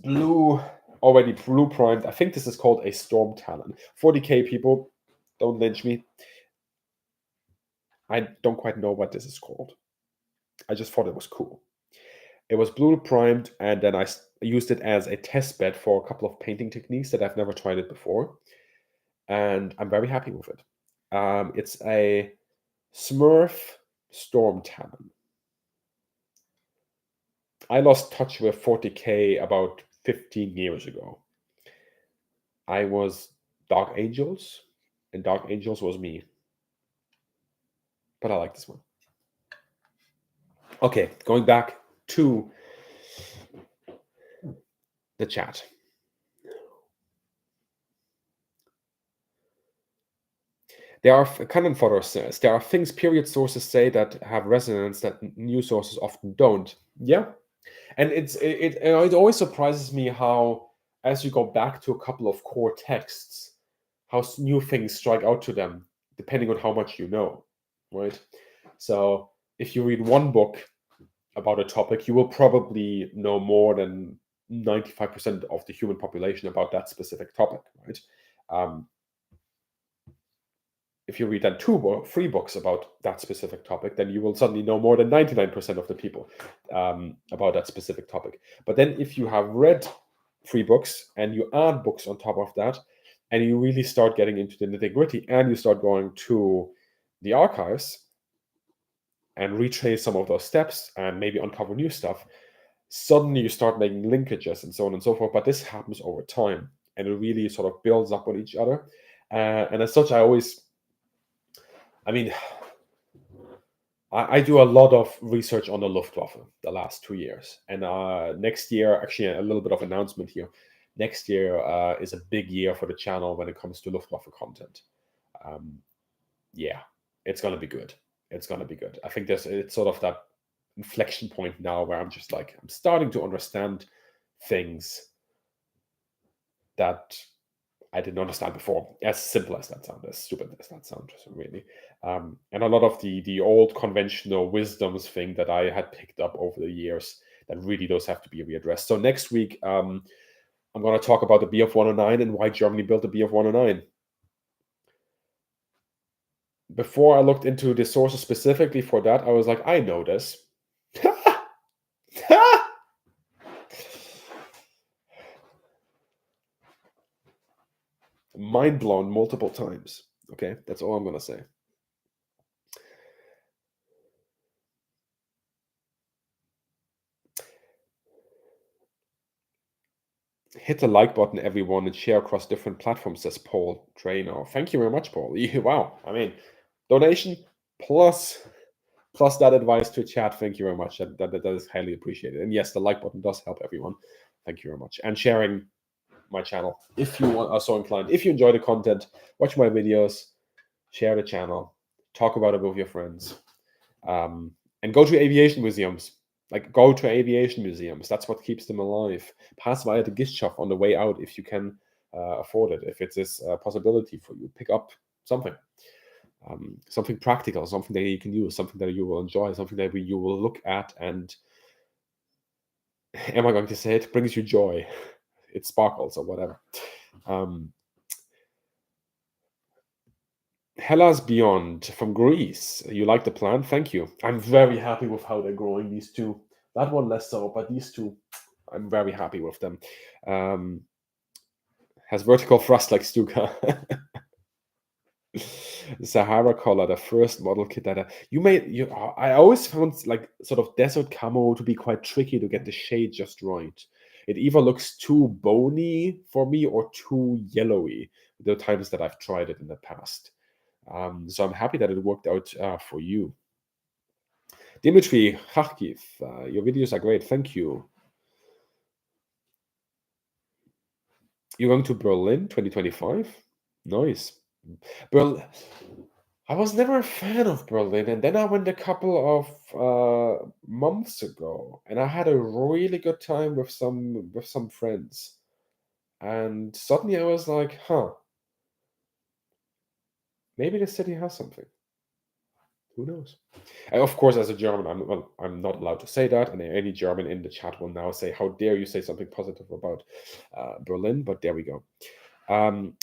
already blue primed. I think this is called a Storm Talon. 40k people, don't lynch me. I don't quite know what this is called. I just thought it was cool. It was blue primed, and then I used it as a test bed for a couple of painting techniques that I've never tried it before, and I'm very happy with it. It's a Smurf Storm Talon. I lost touch with 40k about 15 years ago. I was Dark Angels, and Dark Angels was me. But I like this one. Okay, going back to the chat. There are Cannon Fodder says there are things period sources say that have resonance that new sources often don't. Yeah, and it always surprises me how, as you go back to a couple of core texts, how new things strike out to them depending on how much you know, right? So if you read one book about a topic, you will probably know more than 95% of the human population about that specific topic, right? Um, if you read then two or three books about that specific topic, then you will suddenly know more than 99% of the people about that specific topic. But then if you have read three books and you add books on top of that, and you really start getting into the nitty-gritty, and you start going to the archives and retrace some of those steps and maybe uncover new stuff, suddenly you start making linkages and so on and so forth. But this happens over time, and it really sort of builds up on each other. And as such, I mean, I do a lot of research on the Luftwaffe the last 2 years. And next year, actually, a little bit of announcement here. Next year is a big year for the channel when it comes to Luftwaffe content. Um, yeah, it's gonna be good. It's gonna be good. I think it's sort of that inflection point now where I'm just like I'm starting to understand things that I didn't understand before. As simple as that sounds, as stupid as that sounds, really. And a lot of the old conventional wisdoms thing that I had picked up over the years that really does have to be readdressed. So next week, I'm going to talk about the BF 109 and why Germany built the BF 109. Before I looked into the sources specifically for that, I was like, I know this. Mind blown multiple times. Okay, that's all I'm going to say. Hit the like button, everyone, and share across different platforms, says Paul Trainer. Thank you very much, Paul. Wow. I mean, donation plus that advice to chat. Thank you very much. That is highly appreciated. And yes, the like button does help everyone. Thank you very much. And sharing my channel if you are so inclined. If you enjoy the content, watch my videos, share the channel, talk about it with your friends, and go to aviation museums. Like, go to aviation museums. That's what keeps them alive. Pass via the gift shop on the way out if you can afford it. If it is a possibility for you, pick up something. Something practical, something that you can use, something that you will enjoy, something that you will look at and, am I going to say it, brings you joy. It sparkles or whatever. Hellas Beyond from Greece. You like the plant? Thank you. I'm very happy with how they're growing, these two. That one less so, but these two, I'm very happy with them. Has vertical thrust like Stuka. Sahara collar, the first model kit that I always found like sort of desert camo to be quite tricky to get the shade just right. It either looks too bony for me or too yellowy the times that I've tried it in the past. So I'm happy that it worked out for you. Dimitri Kharkiv, your videos are great. Thank you. You're going to Berlin 2025? Nice. I was never a fan of Berlin, and then I went a couple of months ago, and I had a really good time with some friends. And suddenly I was like, huh, maybe the city has something. Who knows? And of course, as a German, I'm not allowed to say that, and any German in the chat will now say, "How dare you say something positive about Berlin?" But there we go.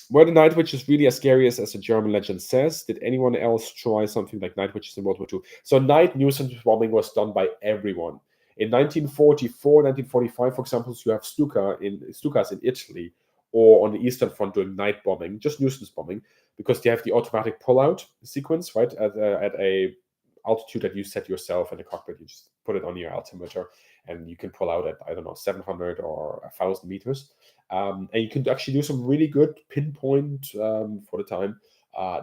Were the night witches really as scary as the German legend says? Did anyone else try something like night witches in World War II? So night nuisance bombing was done by everyone. In 1944, 1945, for example, you have Stukas in Italy or on the Eastern Front doing night bombing, just nuisance bombing, because they have the automatic pullout sequence, right, at a altitude that you set yourself in the cockpit. You just put it on your altimeter, and you can pull out at, I don't know, 700 or 1,000 meters. And you can actually do some really good pinpoint, for the time,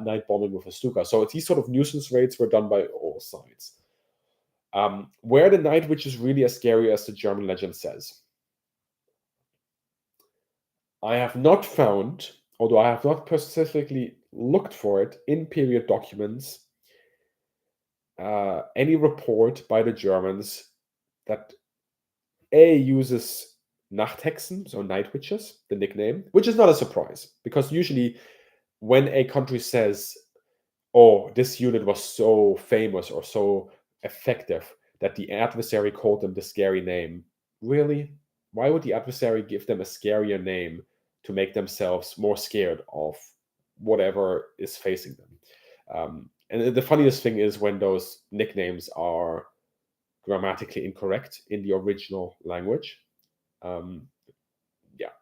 night bombing with a Stuka. So these sort of nuisance raids were done by all sides. Were the night witches really as scary as the German legend says? I have not found, although I have not specifically looked for it in period documents, any report by the Germans that uses Nachthexen, so night witches, the nickname, which is not a surprise, because usually when a country says, oh, this unit was so famous or so effective, that the adversary called them the scary name. Really? Why would the adversary give them a scarier name to make themselves more scared of whatever is facing them? And the funniest thing is when those nicknames are grammatically incorrect in the original language. Um, yeah.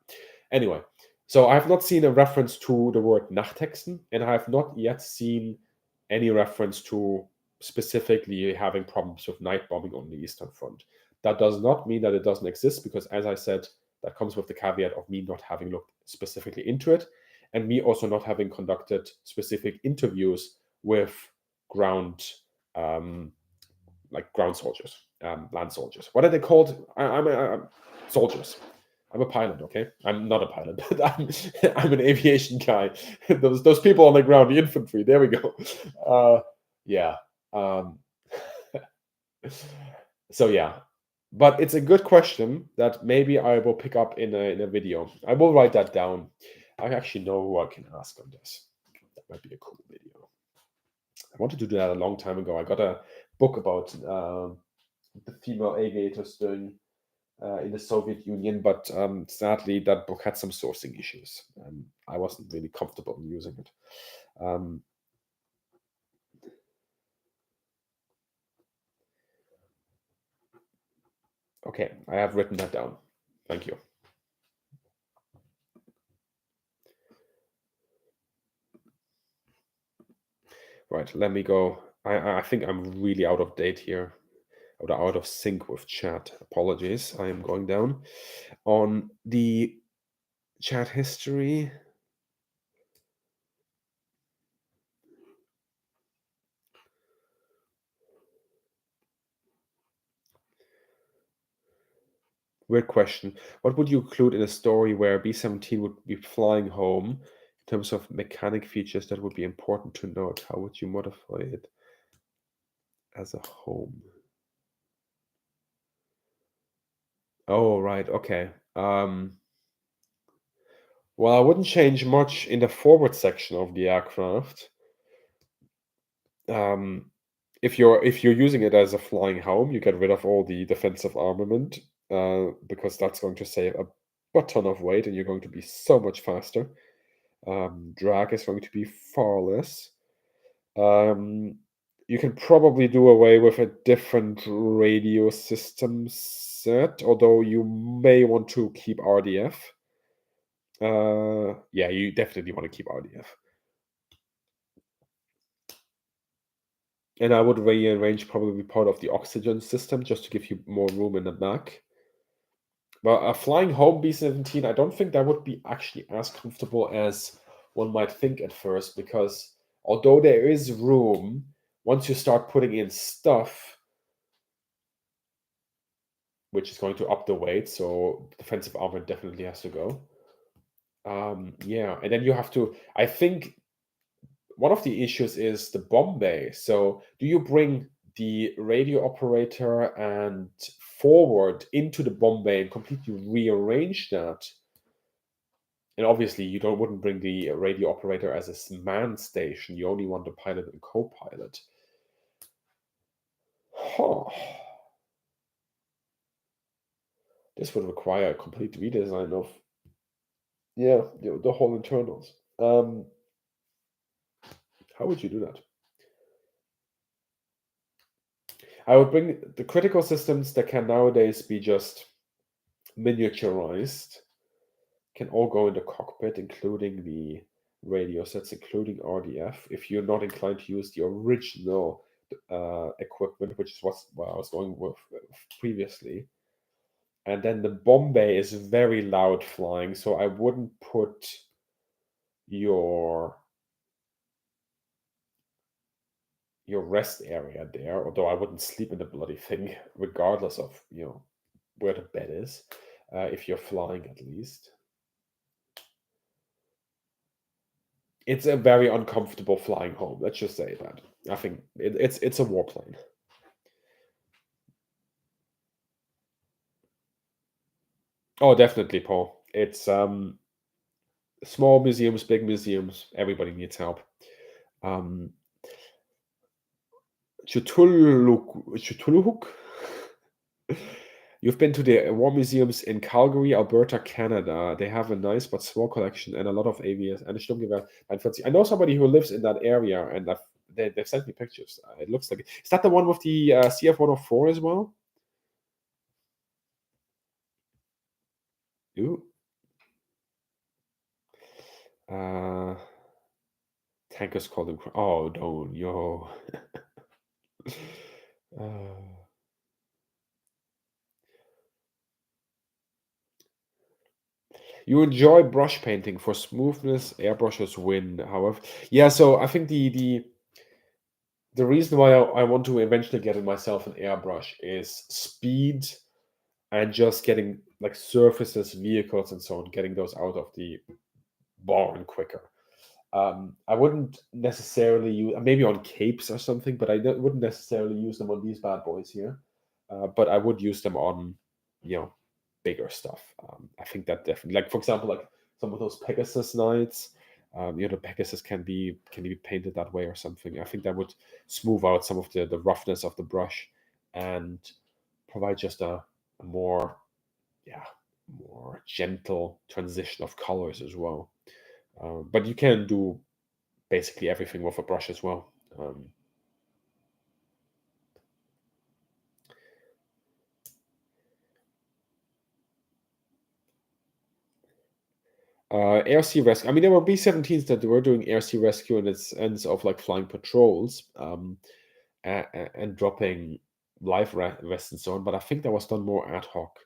Anyway, so I have not seen a reference to the word Nachthexen, and I have not yet seen any reference to specifically having problems with night bombing on the Eastern Front. That does not mean that it doesn't exist, because as I said, that comes with the caveat of me not having looked specifically into it, and me also not having conducted specific interviews with ground um, like ground soldiers, land soldiers. What are they called? I'm soldiers. I'm a pilot, okay? I'm not a pilot, but I'm an aviation guy. Those people on the ground, the infantry. There we go. Yeah. Um, so yeah, but it's a good question that maybe I will pick up in a video. I will write that down. I actually know who I can ask on this. That might be a cool video. I wanted to do that a long time ago. I got a book about the female aviators doing in the Soviet Union, but sadly, that book had some sourcing issues. I wasn't really comfortable in using it. Um, okay, I have written that down. Thank you. Right, let me go. I think I'm really out of date here, or out of sync with chat. Apologies. I am going down on the chat history. Weird question. What would you include in a story where B-17 would be flying home in terms of mechanic features that would be important to note? How would you modify it as a home? Oh, right. Okay. Well, I wouldn't change much in the forward section of the aircraft. Um, if you're using it as a flying home, you get rid of all the defensive armament, because that's going to save a butt ton of weight, and you're going to be so much faster. Drag is going to be far less. Um, you can probably do away with a different radio system set, although you may want to keep RDF. Yeah, you definitely want to keep RDF. And I would rearrange probably part of the oxygen system just to give you more room in the back. Well, a flying home B-17, I don't think that would be actually as comfortable as one might think at first, because although there is room, once you start putting in stuff, which is going to up the weight, so defensive armor definitely has to go. Yeah, and then you have to, I think one of the issues is the bomb bay. So do you bring the radio operator and forward into the bomb bay and completely rearrange that? And obviously, you don't wouldn't bring the radio operator as a manned station. You only want the pilot and co-pilot. Huh. This would require a complete redesign of, yeah, the whole internals. How would you do that? I would bring the critical systems that can nowadays be just miniaturized, can all go in the cockpit, including the radio sets, including RDF. If you're not inclined to use the original equipment, which is what I was going with previously. And then the Bombay is very loud flying, so I wouldn't put your rest area there, although I wouldn't sleep in the bloody thing, regardless of where the bed is, if you're flying at least. It's a very uncomfortable flying home. Let's just say that. I think it's a warplane. Oh, definitely, Paul. It's small museums, big museums. Everybody needs help. Um, Chutuluk, Chutuluhuk. You've been to the war museums in Calgary, Alberta, Canada. They have a nice but small collection and a lot of AVS and Sturmgewehr 49. I know somebody who lives in that area, and they've sent me pictures. It looks like it. Is that the one with the CF-104 as well? Ooh. Uh, Tankers called them. Oh, don't, yo. Uh, you enjoy brush painting for smoothness. Airbrushes win. However, yeah. So I think the reason why I want to eventually get in myself an airbrush is speed and just getting like surfaces, vehicles, and so on, getting those out of the barn quicker. I wouldn't necessarily use maybe on capes or something, but wouldn't necessarily use them on these bad boys here. But I would use them on, you know, bigger stuff. I think that definitely, like for example, like some of those Pegasus knights. The Pegasus can be painted that way or something. I think that would smooth out some of the roughness of the brush and provide just a more, yeah, more gentle transition of colors as well. But you can do basically everything with a brush as well. Air sea rescue. I mean, there were B-17s that were doing air sea rescue in its ends of like flying patrols, and dropping life vests and so on. But I think that was done more ad hoc.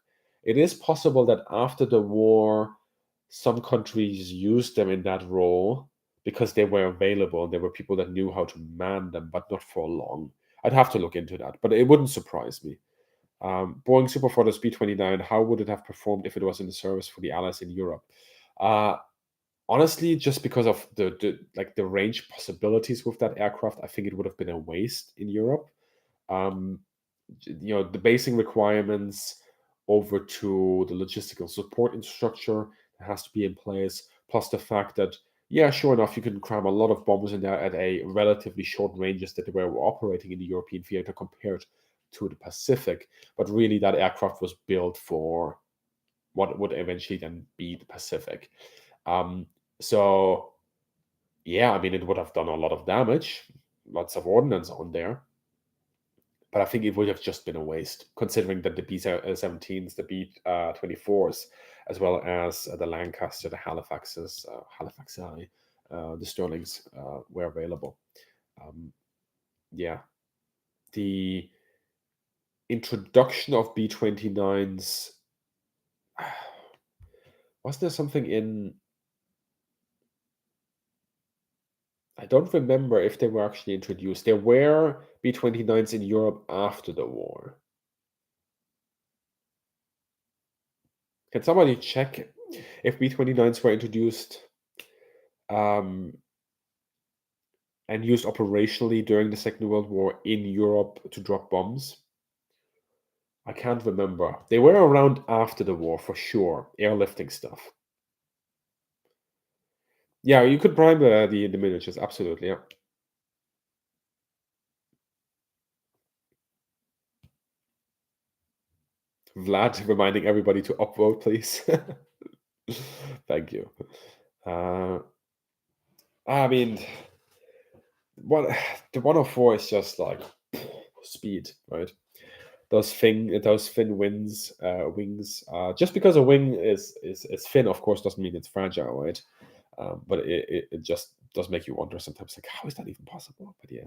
It is possible that after the war, some countries used them in that role because they were available. There were people that knew how to man them, but not for long. I'd have to look into that, but it wouldn't surprise me. Boeing Superfortress B-29, how would it have performed if it was in service for the Allies in Europe? Uh, Honestly, just because of the range possibilities with that aircraft, I think it would have been a waste in Europe. Um, the basing requirements over to the logistical support infrastructure that has to be in place, plus the fact that, yeah, sure enough, you can cram a lot of bombers in there at a relatively short ranges that they were operating in the European theater compared to the Pacific. But really, that aircraft was built for what would eventually then be the Pacific. Um, so, yeah, I mean, it would have done a lot of damage, lots of ordnance on there, but I think it would have just been a waste, considering that the B-17s, the B-24s, as well as the Lancaster, the Halifaxes, Halifaxi, the Sterlings were available. Um, yeah, the introduction of B-29s, was there something in? I don't remember if they were actually introduced. There were B-29s in Europe after the war. Can somebody check if B-29s were introduced um, and used operationally during the Second World War in Europe to drop bombs? I can't remember. They were around after the war for sure, airlifting stuff. Yeah, you could prime the miniatures, absolutely. Yeah. Vlad reminding everybody to upvote, please. Thank you. Uh, I mean, what the 104 is just like speed, right? Those thin wings. Just because a wing is thin, of course, doesn't mean it's fragile, right? But it just does make you wonder sometimes, like, how is that even possible? But yeah,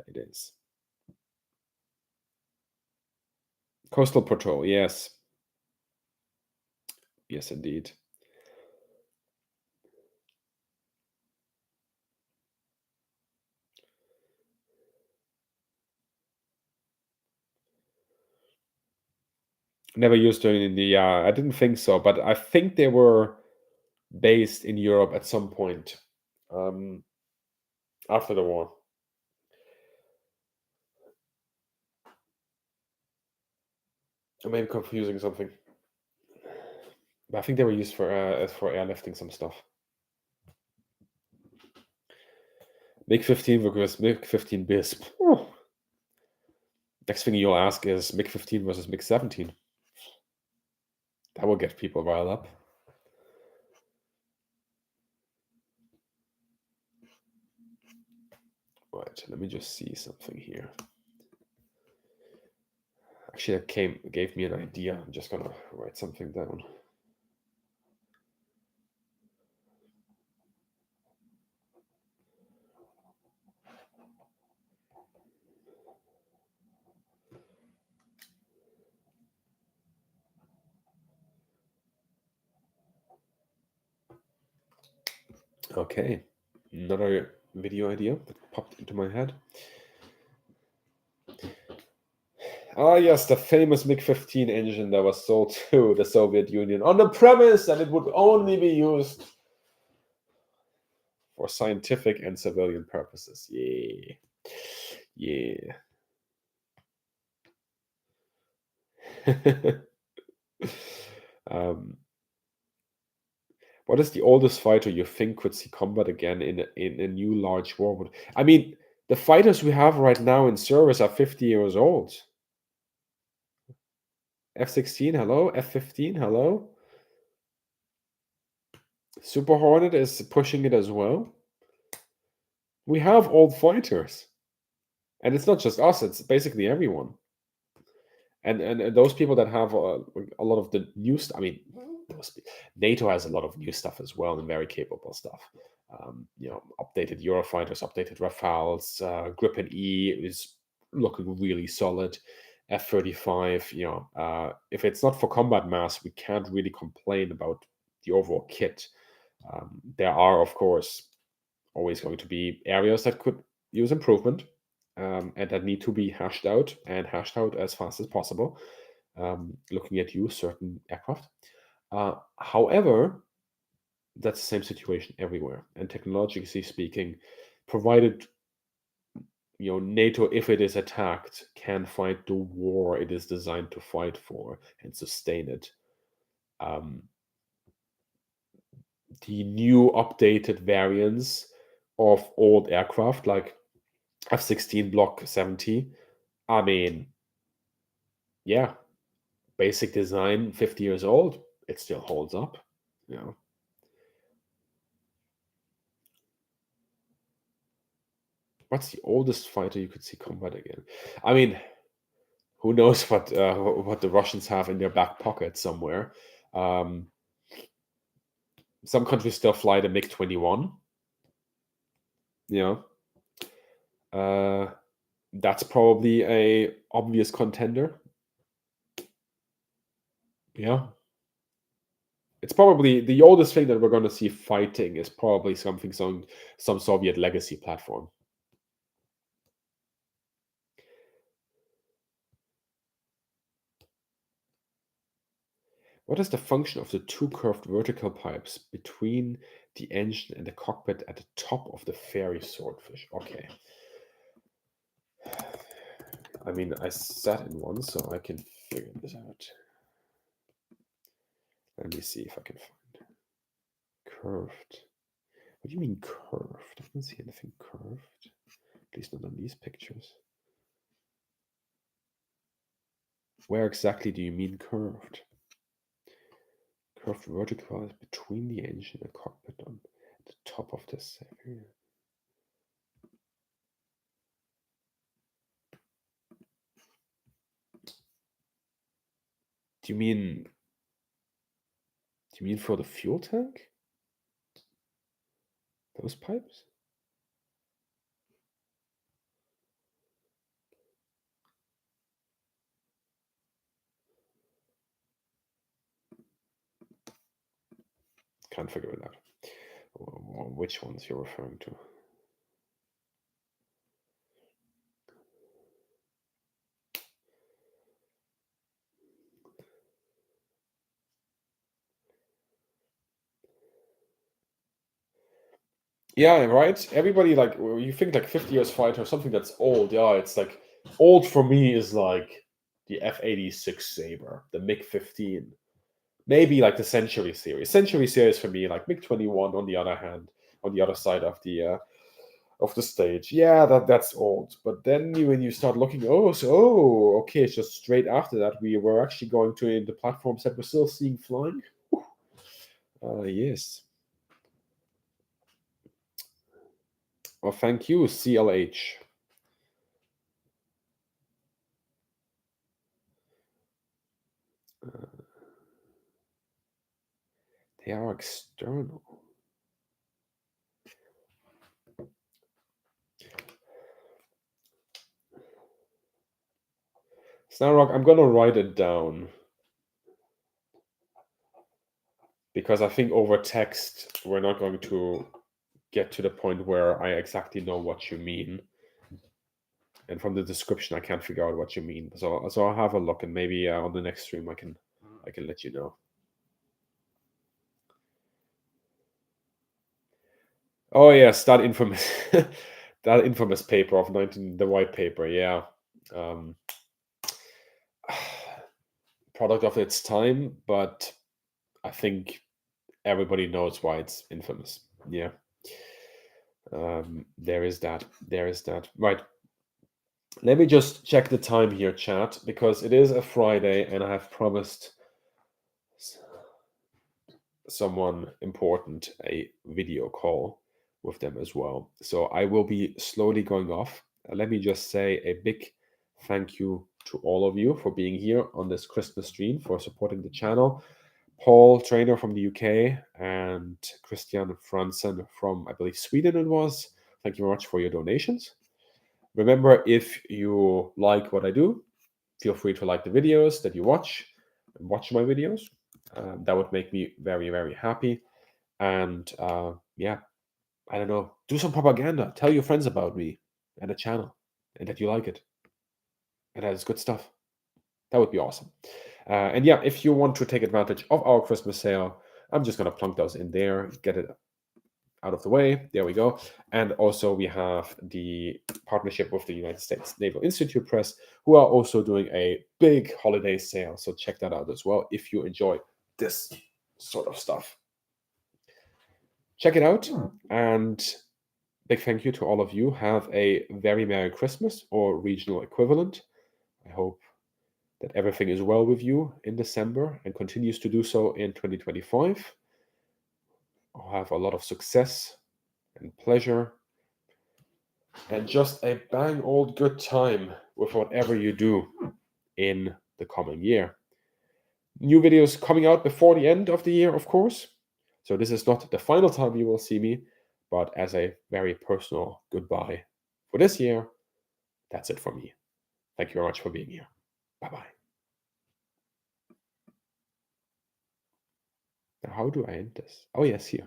it is. Coastal Patrol, yes, yes, indeed. Never used them in the. I didn't think so, but I think they were based in Europe at some point um, after the war. I may be confusing something. But I think they were used for airlifting some stuff. MiG 15 versus MiG 15 bis. Next thing you'll ask is MiG-15 versus MiG-17. That will get people riled up. Right, let me just see something here. Actually, that gave me an idea. I'm just gonna write something down. Okay, another video idea that popped into my head. Ah, yes, the famous MiG-15 engine that was sold to the Soviet Union on the premise that it would only be used for scientific and civilian purposes. Yeah. Yeah. um, what is the oldest fighter you think could see combat again in a new large war? I mean, the fighters we have right now in service are 50 years old. F-16, hello. F-15, hello. Super Hornet is pushing it as well. We have old fighters. And it's not just us, it's basically everyone. And those people that have a lot of the new stuff, I mean, NATO has a lot of new stuff as well and very capable stuff. Updated Eurofighters, updated Rafales, Gripen E is looking really solid. F-35, if it's not for combat mass, we can't really complain about the overall kit. There are, of course, always going to be areas that could use improvement, and that need to be hashed out as fast as possible. Looking at you, certain aircraft. However, that's the same situation everywhere. And technologically speaking, provided NATO, if it is attacked, can fight the war it is designed to fight for and sustain it. The new updated variants of old aircraft like F-16 Block 70, I mean, yeah, basic design, 50 years old, it still holds up. What's the oldest fighter you could see combat again? I mean, who knows what the Russians have in their back pocket somewhere. Some countries still fly the MiG-21. That's probably a obvious contender. Yeah. It's probably the oldest thing that we're going to see fighting is probably some Soviet legacy platform. What is the function of the two curved vertical pipes between the engine and the cockpit at the top of the fairy swordfish? Okay. I mean, I sat in one, so I can figure this out. Let me see if I can find curved. What do you mean curved? I don't see anything curved. At least not on these pictures. Where exactly do you mean curved? Curved vertical is between the engine and cockpit on the top of this area. Do you mean for the fuel tank? Those pipes? Can't figure it out. Which ones you're referring to? Yeah, right. Everybody like you think like 50 years fighter, something that's old. Yeah, it's like old for me is like the F-86 Sabre, the MiG-15, maybe like the Century series. Century series for me, like MiG-21. On the other hand, on the other side of the of the stage. Yeah, that's old. But then when you start looking, okay, it's just straight after that we were actually going to the platforms that we're still seeing flying. Yes. Well, thank you, CLH. They are external. Snarrock, I'm gonna write it down because I think over text we're not going to get to the point where I exactly know what you mean. And from the description, I can't figure out what you mean. So I'll have a look, and maybe on the next stream I can let you know. Oh yes, that infamous that infamous paper of 19, the white paper. Yeah, um, product of its time, but I think everybody knows why it's infamous. Yeah, there is that. There is that. Right. Let me just check the time here, chat, because it is a Friday, and I have promised someone important a video call with them as well. So I will be slowly going off. Let me just say a big thank you to all of you for being here on this Christmas stream, for supporting the channel. Paul Trainer from the UK and Christian Franzen from, I believe, Sweden it was. Thank you very much for your donations. Remember, if you like what I do, feel free to like the videos that you watch and watch my videos. That would make me very, very happy. And yeah, I don't know, do some propaganda. Tell your friends about me and the channel and that you like it and that it's good stuff. That would be awesome. And yeah, if you want to take advantage of our Christmas sale, I'm just going to plunk those in there, get it out of the way. There we go. And also, we have the partnership with the United States Naval Institute Press, who are also doing a big holiday sale. So check that out as well if you enjoy this sort of stuff. Check it out. And big thank you to all of you. Have a very Merry Christmas or regional equivalent. I hope that everything is well with you in December and continues to do so in 2025. I'll have a lot of success and pleasure and just a bang old good time with whatever you do in the coming year. New videos coming out before the end of the year, of course. So this is not the final time you will see me, but as a very personal goodbye for this year, that's it for me. Thank you very much for being here. Bye-bye. Now, how do I end this? Oh, yes, here.